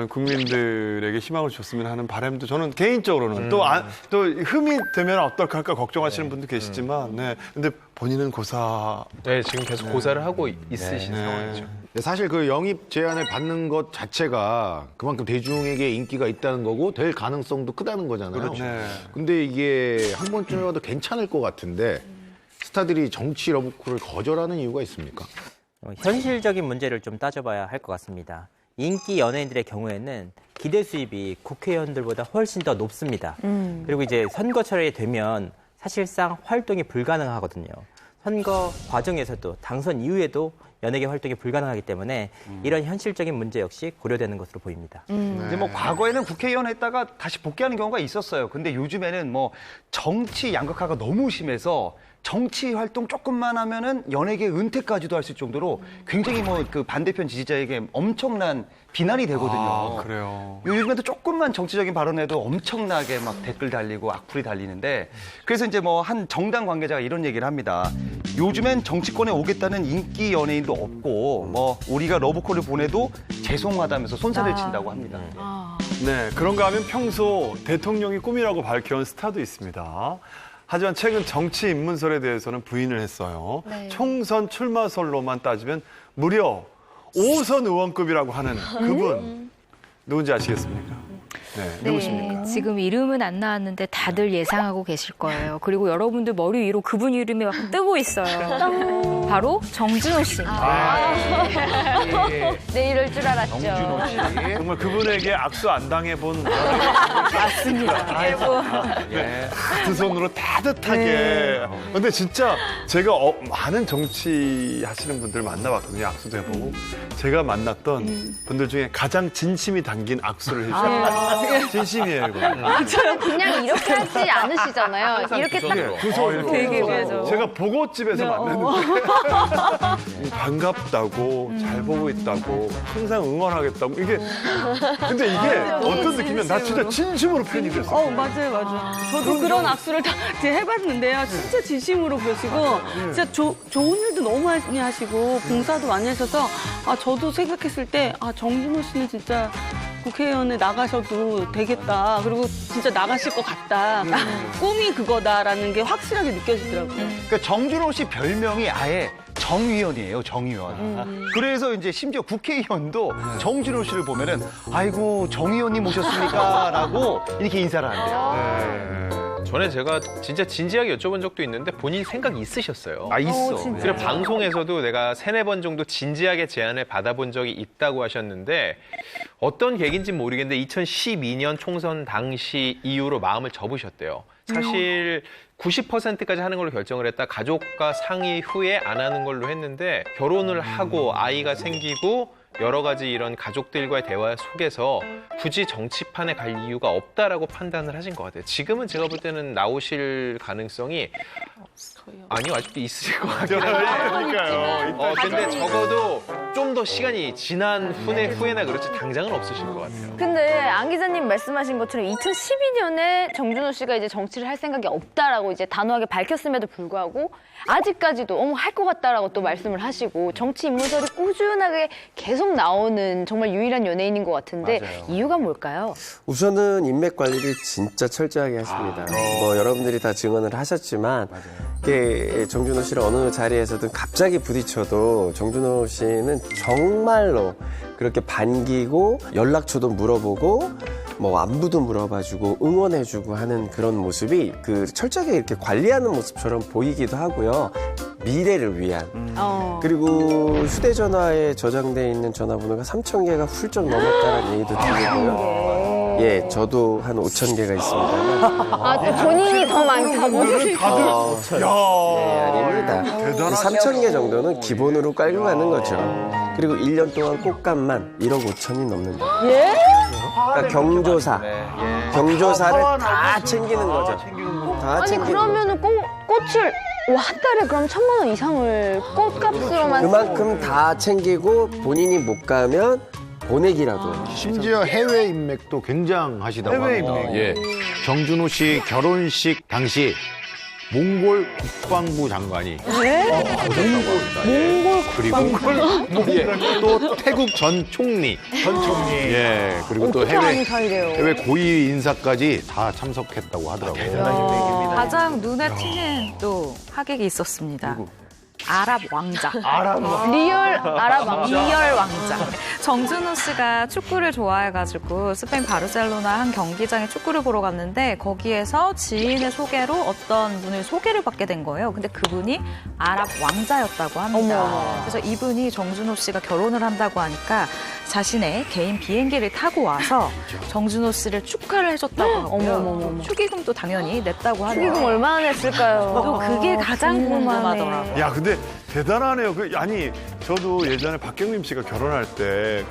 국민들에게 희망을 줬으면 하는 바람도 저는 개인적으로는 또 흠이 되면 어떨까 할까 걱정하시는 분도 계시지만 근데 본인은 고사 네, 지금 계속 고사를 하고 있으신 상황이죠. 사실 그 영입 제안을 받는 것 자체가 그만큼 대중에게 인기가 있다는 거고 될 가능성도 크다는 거잖아요. 그렇죠. 근데 이게 한 번쯤에 와도 괜찮을 것 같은데 스타들이 정치 러브콜을 거절하는 이유가 있습니까? 현실적인 문제를 좀 따져봐야 할 것 같습니다. 인기 연예인들의 경우에는 기대 수입이 국회의원들보다 훨씬 더 높습니다. 그리고 이제 선거철이 되면 사실상 활동이 불가능하거든요. 선거 과정에서도 당선 이후에도 연예계 활동이 불가능하기 때문에 이런 현실적인 문제 역시 고려되는 것으로 보입니다. 근데 뭐 과거에는 국회의원 했다가 다시 복귀하는 경우가 있었어요. 근데 요즘에는 뭐 정치 양극화가 너무 심해서 정치 활동 조금만 하면은 연예계 은퇴까지도 할 수 있을 정도로 굉장히 뭐 그 반대편 지지자에게 엄청난 비난이 되거든요. 그래요. 요즘에도 조금만 정치적인 발언해도 엄청나게 막 댓글 달리고 악플이 달리는데 그래서 이제 뭐 한 정당 관계자가 이런 얘기를 합니다. 요즘엔 정치권에 오겠다는 인기 연예인도 없고 뭐 우리가 러브콜을 보내도 죄송하다면서 손살을 친다고 합니다. 네, 그런가 하면 평소 대통령이 꿈이라고 밝혀온 스타도 있습니다. 하지만 최근 정치 입문설에 대해서는 부인을 했어요. 총선 출마설로만 따지면 무려 5선 의원급이라고 하는 그분 누군지 아시겠습니까? 네, 누구십니까? 지금 이름은 안 나왔는데 다들 예상하고 계실 거예요. 그리고 여러분들 머리 위로 그분 이름이 막 뜨고 있어요. 바로 정준호 씨입니다. 네, 이럴 줄 알았죠. 정말 그분에게 악수 안 당해본 맞습니다. 네, 두 손으로 따뜻하게. 근데 진짜 제가 많은 정치 하시는 분들 만나봤거든요. 악수도 해보고. 제가 만났던 분들 중에 가장 진심이 담긴 악수를 해주셔요. 진심이에요, 이거. 그냥 이렇게 하지 않으시잖아요. 이렇게 딱 두 손으로. 되게 맞아. 제가 보고집에서 만났는데 반갑다고 잘 보고 있다고 항상 응원하겠다고 이게 근데 이게 어떤 느낌이면 나 진짜 진심으로 표현이 됐어. 맞아요. 저도 그런 악수를 다 이제 해봤는데요. 진짜 진심으로 그러시고 진짜 좋은 일도 너무 많이 하시고 봉사도 많이 하셔서 저도 생각했을 때 정준호 씨는 진짜 국회의원에 나가셔도 되겠다. 그리고 진짜 나가실 것 같다. 꿈이 그거다라는 게 확실하게 느껴지더라고요. 그러니까 정준호 씨 별명이 아예 정의원이에요, 정의원. 그래서 이제 심지어 국회의원도 정준호 씨를 보면은 아이고 정의원님 오셨습니까? 라고 이렇게 인사를 한대요. 전에 제가 진짜 진지하게 여쭤본 적도 있는데 본인 생각이 있으셨어요. 있어. 그래서 방송에서도 내가 3-4번 정도 진지하게 제안을 받아본 적이 있다고 하셨는데 어떤 계기인지 모르겠는데 2012년 총선 당시 이후로 마음을 접으셨대요. 사실 90%까지 하는 걸로 결정을 했다 가족과 상의 후에 안 하는 걸로 했는데 결혼을 하고 아이가 생기고 여러 가지 이런 가족들과의 대화 속에서 굳이 정치판에 갈 이유가 없다라고 판단을 하신 것 같아요. 지금은 제가 볼 때는 나오실 가능성이 아니요, 아직도 있으실 것 같긴 한데. 그러니까요. 근데 적어도 좀 더 시간이 지난 후에나 그렇지 당장은 없으실 것 같아요. 근데 안 기자님 말씀하신 것처럼 2012년에 정준호 씨가 이제 정치를 할 생각이 없다라고 이제 단호하게 밝혔음에도 불구하고 아직까지도 할 것 같다라고 또 말씀을 하시고 정치 입문설이 꾸준하게 계속 나오는 정말 유일한 연예인인 것 같은데 이유가 뭘까요? 우선은 인맥 관리를 진짜 철저하게 하십니다. 뭐 여러분들이 다 증언을 하셨지만 이게 정준호 씨를 어느 자리에서든 갑자기 부딪혀도 정준호 씨는 정말로 그렇게 반기고 연락처도 물어보고 뭐 안부도 물어봐주고 응원해주고 하는 그런 모습이 그 철저하게 이렇게 관리하는 모습처럼 보이기도 하고요. 미래를 위한. 그리고 휴대전화에 저장돼 있는 전화번호가 3,000개가 훌쩍 넘었다는 얘기도 들리고요. 예, 저도 한 5,000개가 있습니다. 또 본인이 더 많다고. 네, 아닙니다. 3,000개 정도는 기본으로 깔고 가는 거죠. 그리고 1년 동안 꽃값만 1억 5천이 넘는다. 예? 그러니까 경조사를 다 챙기는 거죠. 다 아니 챙기는 그러면은 꽃을 한 달에 그럼 1,000만 원 이상을 꽃값으로만 그만큼 다 챙기고 본인이 못 가면 보내기라도. 심지어 해외 인맥도 굉장하시다고 해외 합니다. 인맥. 예. 정준호 씨 결혼식 당시 몽골 국방부 장관이 오셨다고 합니다. 그리고 또 태국 전 총리. 예. 그리고 또 해외 고위 인사까지 다 참석했다고 하더라고요. 가장 눈에 띄는 또 하객이 있었습니다. 아랍 왕자. 리얼 아랍 왕자. 리얼 왕자. 정준호 씨가 축구를 좋아해가지고 스페인 바르셀로나 한 경기장에 축구를 보러 갔는데 거기에서 지인의 소개로 어떤 분을 소개를 받게 된 거예요. 근데 그분이 아랍 왕자였다고 합니다. 그래서 이분이 정준호 씨가 결혼을 한다고 하니까 자신의 개인 비행기를 타고 와서 정준호 씨를 축하를 해줬다고 하고요. 축의금도 당연히 냈다고 하네요. 축의금 얼마나 냈을까요? 또 그게 가장 궁금하더라고요. 야, 근데 대단하네요. 아니, 저도 예전에 박경림 씨가 결혼할 때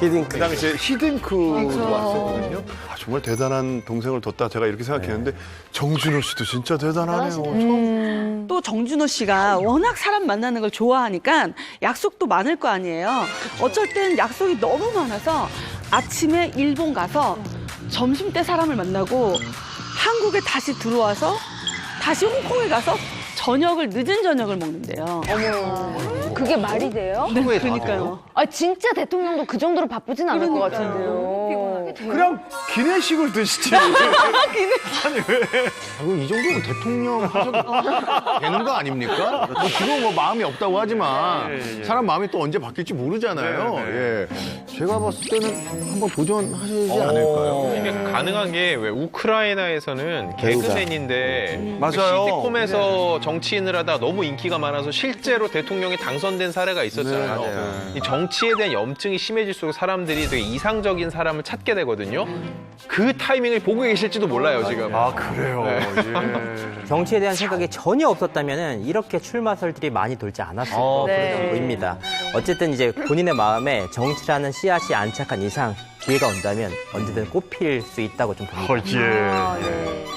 히딩크. 그 당시에 히딩크도 왔었거든요. 정말 대단한 동생을 뒀다 제가 이렇게 생각했는데 정준호 씨도 진짜 대단하네요. 또 정준호 씨가 워낙 사람 만나는 걸 좋아하니까 약속도 많을 거 아니에요. 어쩔 땐 약속이 너무 많아서 아침에 일본 가서 점심 때 사람을 만나고 한국에 다시 들어와서 다시 홍콩에 가서 늦은 저녁을 먹는데요. 그게 말이 돼요? 네, 그러니까요. 진짜 대통령도 그 정도로 바쁘진 않을 것 같은데요. 그냥 기내식을 드시지. 아니, 왜? 이 정도면 대통령 하셔도 되는 거 아닙니까? 지금 뭐 마음이 없다고 하지만 사람 마음이 또 언제 바뀔지 모르잖아요. 예. 제가 봤을 때는 한번 도전하시지 않을까요? 이게 가능한 게 왜 우크라이나에서는 개그맨인데 맞아요. 시트콤에서 정치인을 하다 너무 인기가 많아서 실제로 대통령이 당선된 사례가 있었잖아요. 이 정치에 대한 염증이 심해질수록 사람들이 되게 이상적인 사람을 찾게 되거든요. 그 타이밍을 보고 계실지도 몰라요, 지금. 아, 그래요? 예. 정치에 대한 생각이 전혀 없었다면 이렇게 출마설들이 많이 돌지 않았을 것으로 보입니다. 어쨌든 이제 본인의 마음에 정치라는 씨앗이 안착한 이상 기회가 온다면 언제든 꽃필 수 있다고 좀 봅니다.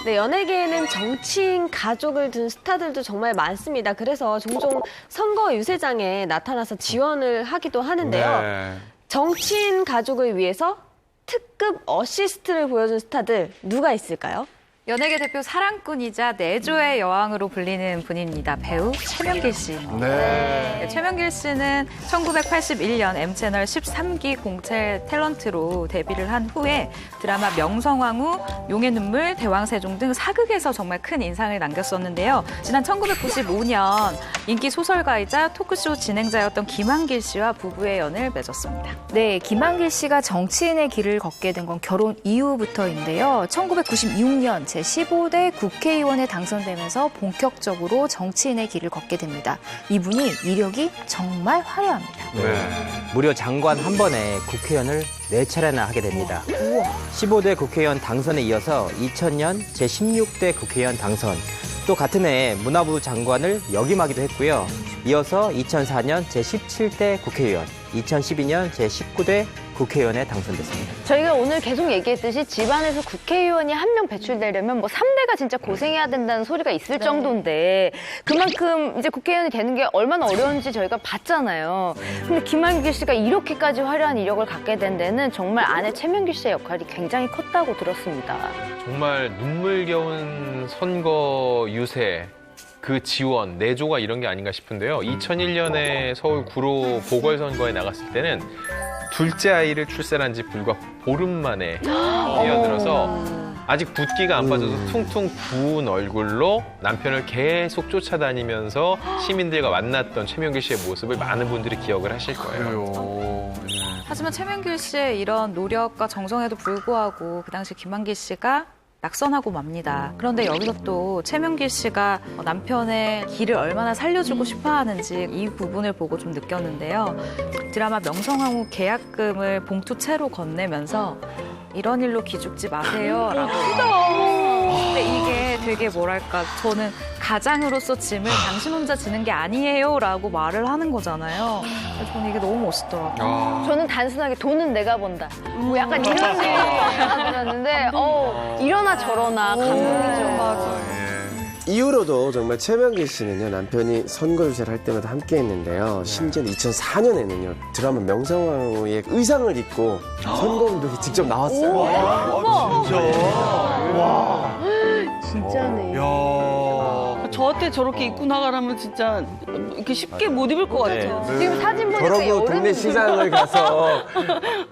네, 연예계에는 정치인 가족을 둔 스타들도 정말 많습니다. 그래서 종종 선거 유세장에 나타나서 지원을 하기도 하는데요. 정치인 가족을 위해서 특급 어시스트를 보여준 스타들 누가 있을까요? 연예계 대표 사랑꾼이자 내조의 여왕으로 불리는 분입니다. 배우 최명길 씨입니다. 네, 최명길 씨는 1981년 M채널 13기 공채 탤런트로 데뷔를 한 후에 드라마 명성황후, 용의 눈물, 대왕세종 등 사극에서 정말 큰 인상을 남겼었는데요. 지난 1995년 인기 소설가이자 토크쇼 진행자였던 김한길 씨와 부부의 연을 맺었습니다. 네, 김한길 씨가 정치인의 길을 걷게 된 건 결혼 이후부터인데요. 1996년 제15대 국회의원에 당선되면서 본격적으로 정치인의 길을 걷게 됩니다. 이분이 이력이 정말 화려합니다. 무려 장관 한 번에 국회의원을 4차례나 하게 됩니다. 15대 국회의원 당선에 이어서 2000년 제16대 국회의원 당선, 또 같은 해에 문화부 장관을 역임하기도 했고요. 이어서 2004년 제17대 국회의원, 2012년 제19대 국회의원에 당선됐습니다. 저희가 오늘 계속 얘기했듯이 집안에서 국회의원이 한 명 배출되려면 뭐 3대가 진짜 고생해야 된다는 소리가 있을 정도인데 그만큼 이제 국회의원이 되는 게 얼마나 어려운지 저희가 봤잖아요. 근데 김한길 씨가 이렇게까지 화려한 이력을 갖게 된 데는 정말 아내 최명길 씨의 역할이 굉장히 컸다고 들었습니다. 정말 눈물겨운 선거 유세, 그 지원, 내조가 이런 게 아닌가 싶은데요. 2001년에 서울 구로 보궐선거에 나갔을 때는 둘째 아이를 출산한 지 불과 보름 만에 뛰어들어서 아직 붓기가 안 빠져서 퉁퉁 부은 얼굴로 남편을 계속 쫓아다니면서 시민들과 만났던 최명길 씨의 모습을 많은 분들이 기억을 하실 거예요. 하지만 최명길 씨의 이런 노력과 정성에도 불구하고 그 당시 김한길 씨가 낙선하고 맙니다. 그런데 여기서 또 최명길 씨가 남편의 길을 얼마나 살려주고 싶어 하는지 이 부분을 보고 좀 느꼈는데요. 드라마 명성황후 계약금을 봉투채로 건네면서 이런 일로 기죽지 마세요. 라고. 근데 이게 되게 뭐랄까, 저는 가장으로서 짐을 당신 혼자 지는 게 아니에요. 라고 말을 하는 거잖아요. 저는 이게 너무 멋있더라고요. 저는 단순하게 돈은 내가 번다. 뭐 약간 이런 생각이 들었는데, 이러나 저러나 감동이죠. 이후로도 정말 최명길 씨는요, 남편이 선거 유세를 할 때마다 함께 했는데요. 심지어 2004년에는요, 드라마 명성황후의 의상을 입고 선거운동에 직접 나왔어요. 진짜네. 저한테 저렇게 입고 나가라면 진짜 이렇게 쉽게 못 입을 것 같아요. 지금 사진 보니까 저러고 여름 동네 시장을 가서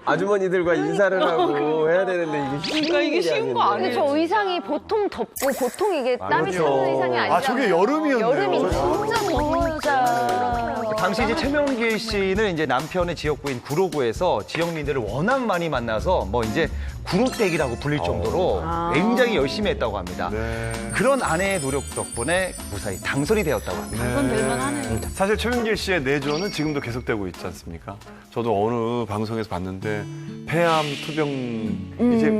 아주머니들과 인사를 하고 해야 되는데 이게 쉬운 거 근데 저 의상이 보통 덥고 보통 이게 땀이 그렇죠. 차는 의상이 아니잖아요. 아, 저게 여름이었네요. 여름이 진짜 더워요. 당시 이제 최명길 씨는 이제 남편의 지역구인 구로구에서 지역민들을 워낙 많이 만나서 뭐 이제 구로댁이라고 불릴 정도로 굉장히 열심히 했다고 합니다. 그런 아내의 노력 덕분에 무사히 당선이 되었다고 합니다. 당선될만 하네요. 사실 최명길 씨의 내조는 지금도 계속되고 있지 않습니까? 저도 어느 방송에서 봤는데 폐암 투병 이제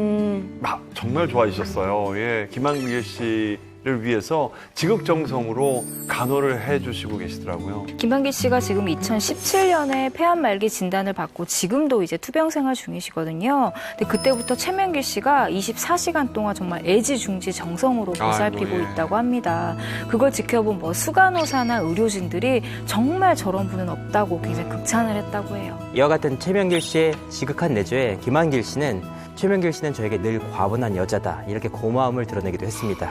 정말 좋아지셨어요. 예, 김한길 씨를 위해서 지극정성으로 간호를 해주시고 계시더라고요. 김한길 씨가 지금 2017년에 폐암 말기 진단을 받고 지금도 이제 투병 생활 중이시거든요. 근데 그때부터 최명길 씨가 24시간 동안 정말 애지중지 정성으로 보살피고 있다고 합니다. 그걸 지켜본 뭐 수간호사나 의료진들이 정말 저런 분은 없다고 굉장히 극찬을 했다고 해요. 이와 같은 최명길 씨의 지극한 내조에 김한길 씨는 최명길 씨는 저에게 늘 과분한 여자다 이렇게 고마움을 드러내기도 했습니다.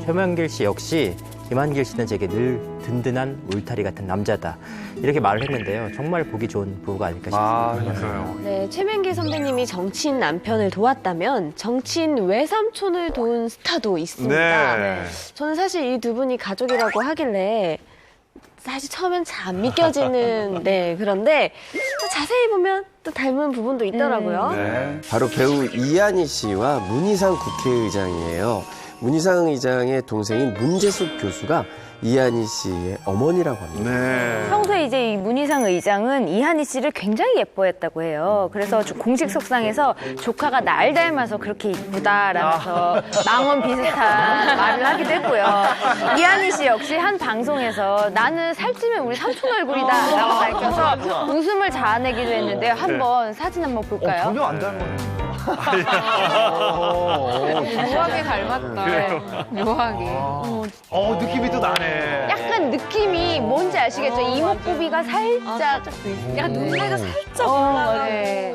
최명길 씨 역시 김한길 씨는 제게 늘 든든한 울타리 같은 남자다 이렇게 말을 했는데요. 정말 보기 좋은 부부가 아닐까 싶습니다. 맞아요. 네, 최명길 선배님이 정치인 남편을 도왔다면 정치인 외삼촌을 도운 스타도 있습니다. 네. 저는 사실 이 두 분이 가족이라고 하길래 사실 처음엔 잘 안 믿겨지는 그런데 또 자세히 보면 또 닮은 부분도 있더라고요. 네. 바로 배우 이한희 씨와 문희상 국회의장이에요. 문희상 의장의 동생인 문재숙 교수가 이한희 씨의 어머니라고 합니다. 네. 평소에 이제 이 문희상 의장은 이한희 씨를 굉장히 예뻐했다고 해요. 그래서 공식 석상에서 조카가 날 닮아서 그렇게 이쁘다라면서 망원 비슷한 말을 하기도 했고요. 이한희 씨 역시 한 방송에서 나는 살찌면 우리 삼촌 얼굴이다 라고 밝혀서 웃음을 자아내기도 했는데 한번 사진 한번 볼까요? 전혀 안 닮았네요. 묘하게 닮았다. 묘하게. 느낌이 또 나네. 약간 느낌이 뭔지 아시겠죠? 이목구비가 살짝 야, 눈매가 살짝 네.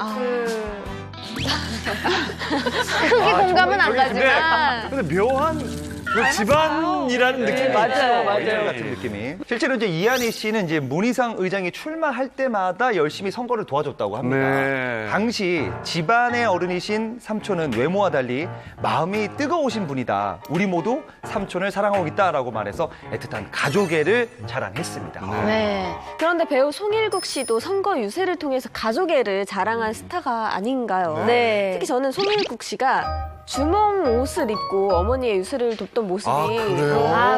크게 공감은 안 가지만 근데 묘한 그 집안이라는 느낌이 맞아요, 맞아요. 같은 느낌이. 실제로 이제 이한희 씨는 이제 문희상 의장이 출마할 때마다 열심히 선거를 도와줬다고 합니다. 네. 당시 집안의 어른이신 삼촌은 외모와 달리 마음이 뜨거우신 분이다. 우리 모두 삼촌을 사랑하고 있다라고 말해서 애틋한 가족애를 자랑했습니다. 네. 그런데 배우 송일국 씨도 선거 유세를 통해서 가족애를 자랑한 스타가 아닌가요? 네. 특히 저는 송일국 씨가 주몽 옷을 입고 어머니의 유세를 돕던 모습이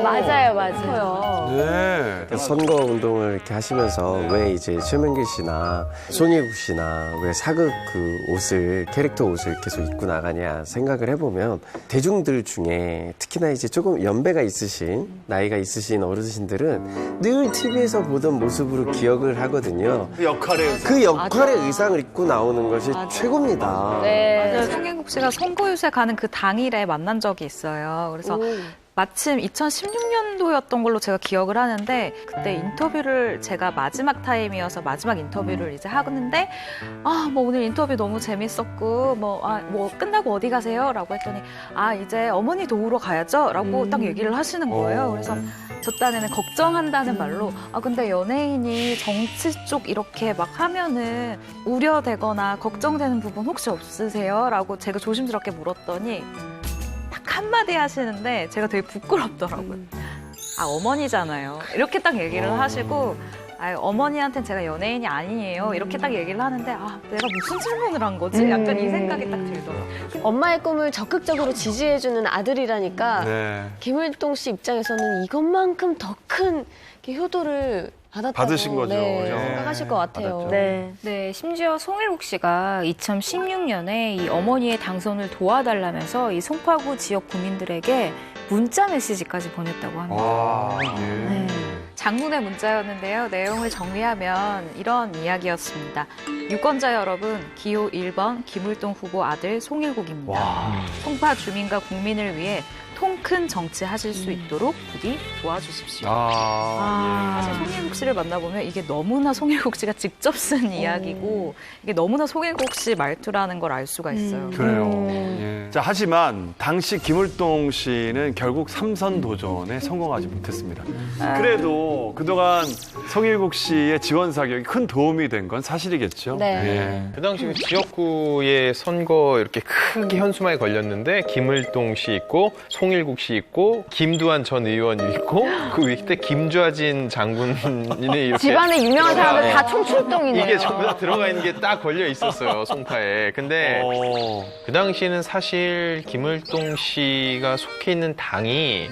맞아요. 네. 선거 운동을 이렇게 하시면서 왜 이제 최명길 씨나 송혜국 씨나 왜 사극 그 옷을 캐릭터 옷을 계속 입고 나가냐 생각을 해보면 대중들 중에 특히나 이제 조금 연배가 있으신 나이가 있으신 어르신들은 늘 TV에서 보던 모습으로 기억을 하거든요. 그 역할의 그 역할의 의상을 입고 나오는 것이 최고입니다. 네. 송혜국 씨가 선거유세 가는 그 당일에 만난 적이 있어요. 그래서 마침 2016년도였던 걸로 제가 기억을 하는데 그때 인터뷰를 제가 마지막 타임이어서 마지막 인터뷰를 이제 하는데 뭐 오늘 인터뷰 너무 재밌었고 뭐 끝나고 어디 가세요? 라고 했더니 이제 어머니 도우러 가야죠? 라고 딱 얘기를 하시는 거예요. 그래서 저 딴에는 걱정한다는 말로 근데 연예인이 정치 쪽 이렇게 막 하면은 우려되거나 걱정되는 부분 혹시 없으세요? 라고 제가 조심스럽게 물었더니 딱 한마디 하시는데 제가 되게 부끄럽더라고요. 어머니잖아요. 이렇게 딱 얘기를 하시고 어머니한테는 제가 연예인이 아니에요. 이렇게 딱 얘기를 하는데 내가 무슨 질문을 한 거지? 약간 이 생각이 딱 들더라고요. 엄마의 꿈을 적극적으로 지지해주는 아들이라니까 김일동 씨 입장에서는 이것만큼 더 큰 효도를 받으신 거죠. 생각하실 것 같아요. 네, 심지어 송일국 씨가 2016년에 이 어머니의 당선을 도와달라면서 이 송파구 지역 구민들에게 문자 메시지까지 보냈다고 합니다. 예. 네. 장문의 문자였는데요. 내용을 정리하면 이런 이야기였습니다. 유권자 여러분, 기호 1번 김울동 후보 아들 송일국입니다. 송파 주민과 국민을 위해 통 큰 정치하실 수 있도록 부디 도와주십시오. 사실 송일국 씨를 만나보면 이게 너무나 송일국 씨가 직접 쓴 이야기고 이게 너무나 송일국 씨 말투라는 걸 알 수가 있어요. 그래요. 예. 자, 하지만 당시 김울동 씨는 결국 3선 도전에 성공하지 못했습니다. 그래도 그동안 송일국 씨의 지원 사격이 큰 도움이 된 건 사실이겠죠. 네. 그 당시 그 지역구의 선거 이렇게 크게 현수막에 걸렸는데 김을동 씨 있고 송일국 씨 있고 김두한 전 의원이 있고 그 밑에 김좌진 장군이 이렇게 집안에 유명한 사람들 다 총출동이네요. 이게 전부 다 들어가 있는 게 딱 걸려 있었어요, 송파에. 근데 그 당시에는 사실 김을동 씨가 속해 있는 당이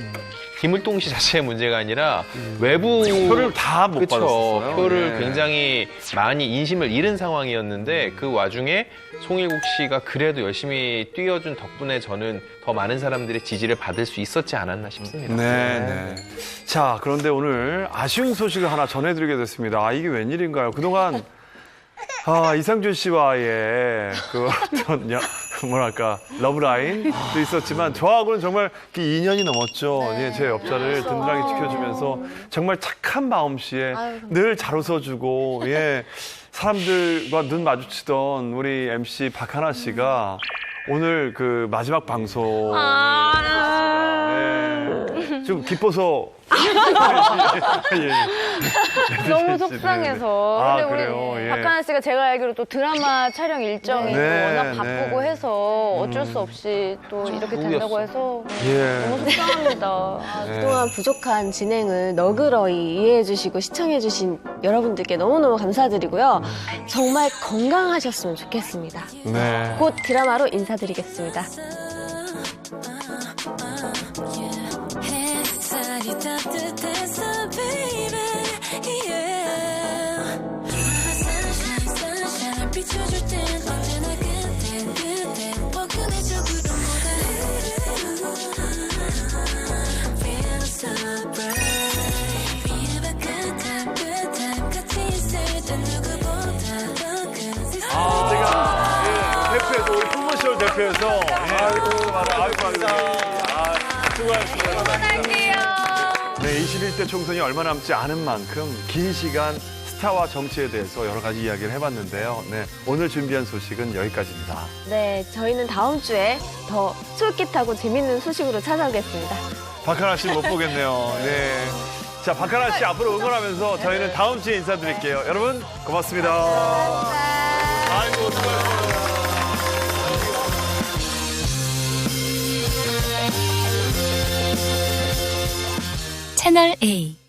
김을동 씨 자체의 문제가 아니라 외부 표를 다 못 받았어요. 표를 네. 굉장히 많이 인심을 잃은 상황이었는데 그 와중에 송일국 씨가 그래도 열심히 뛰어준 덕분에 저는 더 많은 사람들의 지지를 받을 수 있었지 않았나 싶습니다. 네. 자, 그런데 오늘 아쉬운 소식을 하나 전해드리게 됐습니다. 아, 이게 웬일인가요? 그동안 이상준 씨와의 그 어떤 뭐랄까 러브라인도 있었지만 저하고는 정말 2년이 넘었죠. 예, 제 옆자리를 든든하게 지켜주면서 정말 착한 마음씨에 늘 잘 웃어주고 사람들과 눈 마주치던 우리 MC 박하나 씨가 오늘 그 마지막 방송 좀 기뻐서 너무 속상해서. 근데 그래요? 우리 박하나 씨가 제가 알기로 또 드라마 촬영 일정이 워낙 바쁘고 해서 어쩔 수 없이 또 이렇게 된다고 해서 너무 속상합니다. 그동안 부족한 진행을 너그러이 이해해주시고 시청해주신 여러분들께 너무너무 감사드리고요. 정말 건강하셨으면 좋겠습니다. 네. 곧 드라마로 인사드리겠습니다. 대표에서 우리 프로모션 대표에서 수고하셨습니다. 네, 21대 총선이 얼마 남지 않은 만큼 긴 시간 스타와 정치에 대해서 여러 가지 이야기를 해봤는데요. 네, 오늘 준비한 소식은 여기까지입니다. 네, 저희는 다음 주에 더 솔깃하고 재밌는 소식으로 찾아오겠습니다. 박하나 씨 못 보겠네요. 네. 자, 박하나 씨 앞으로 응원하면서 저희는 다음 주에 인사드릴게요. 여러분, 고맙습니다. 아이고, 수고하셨어요. 채널 A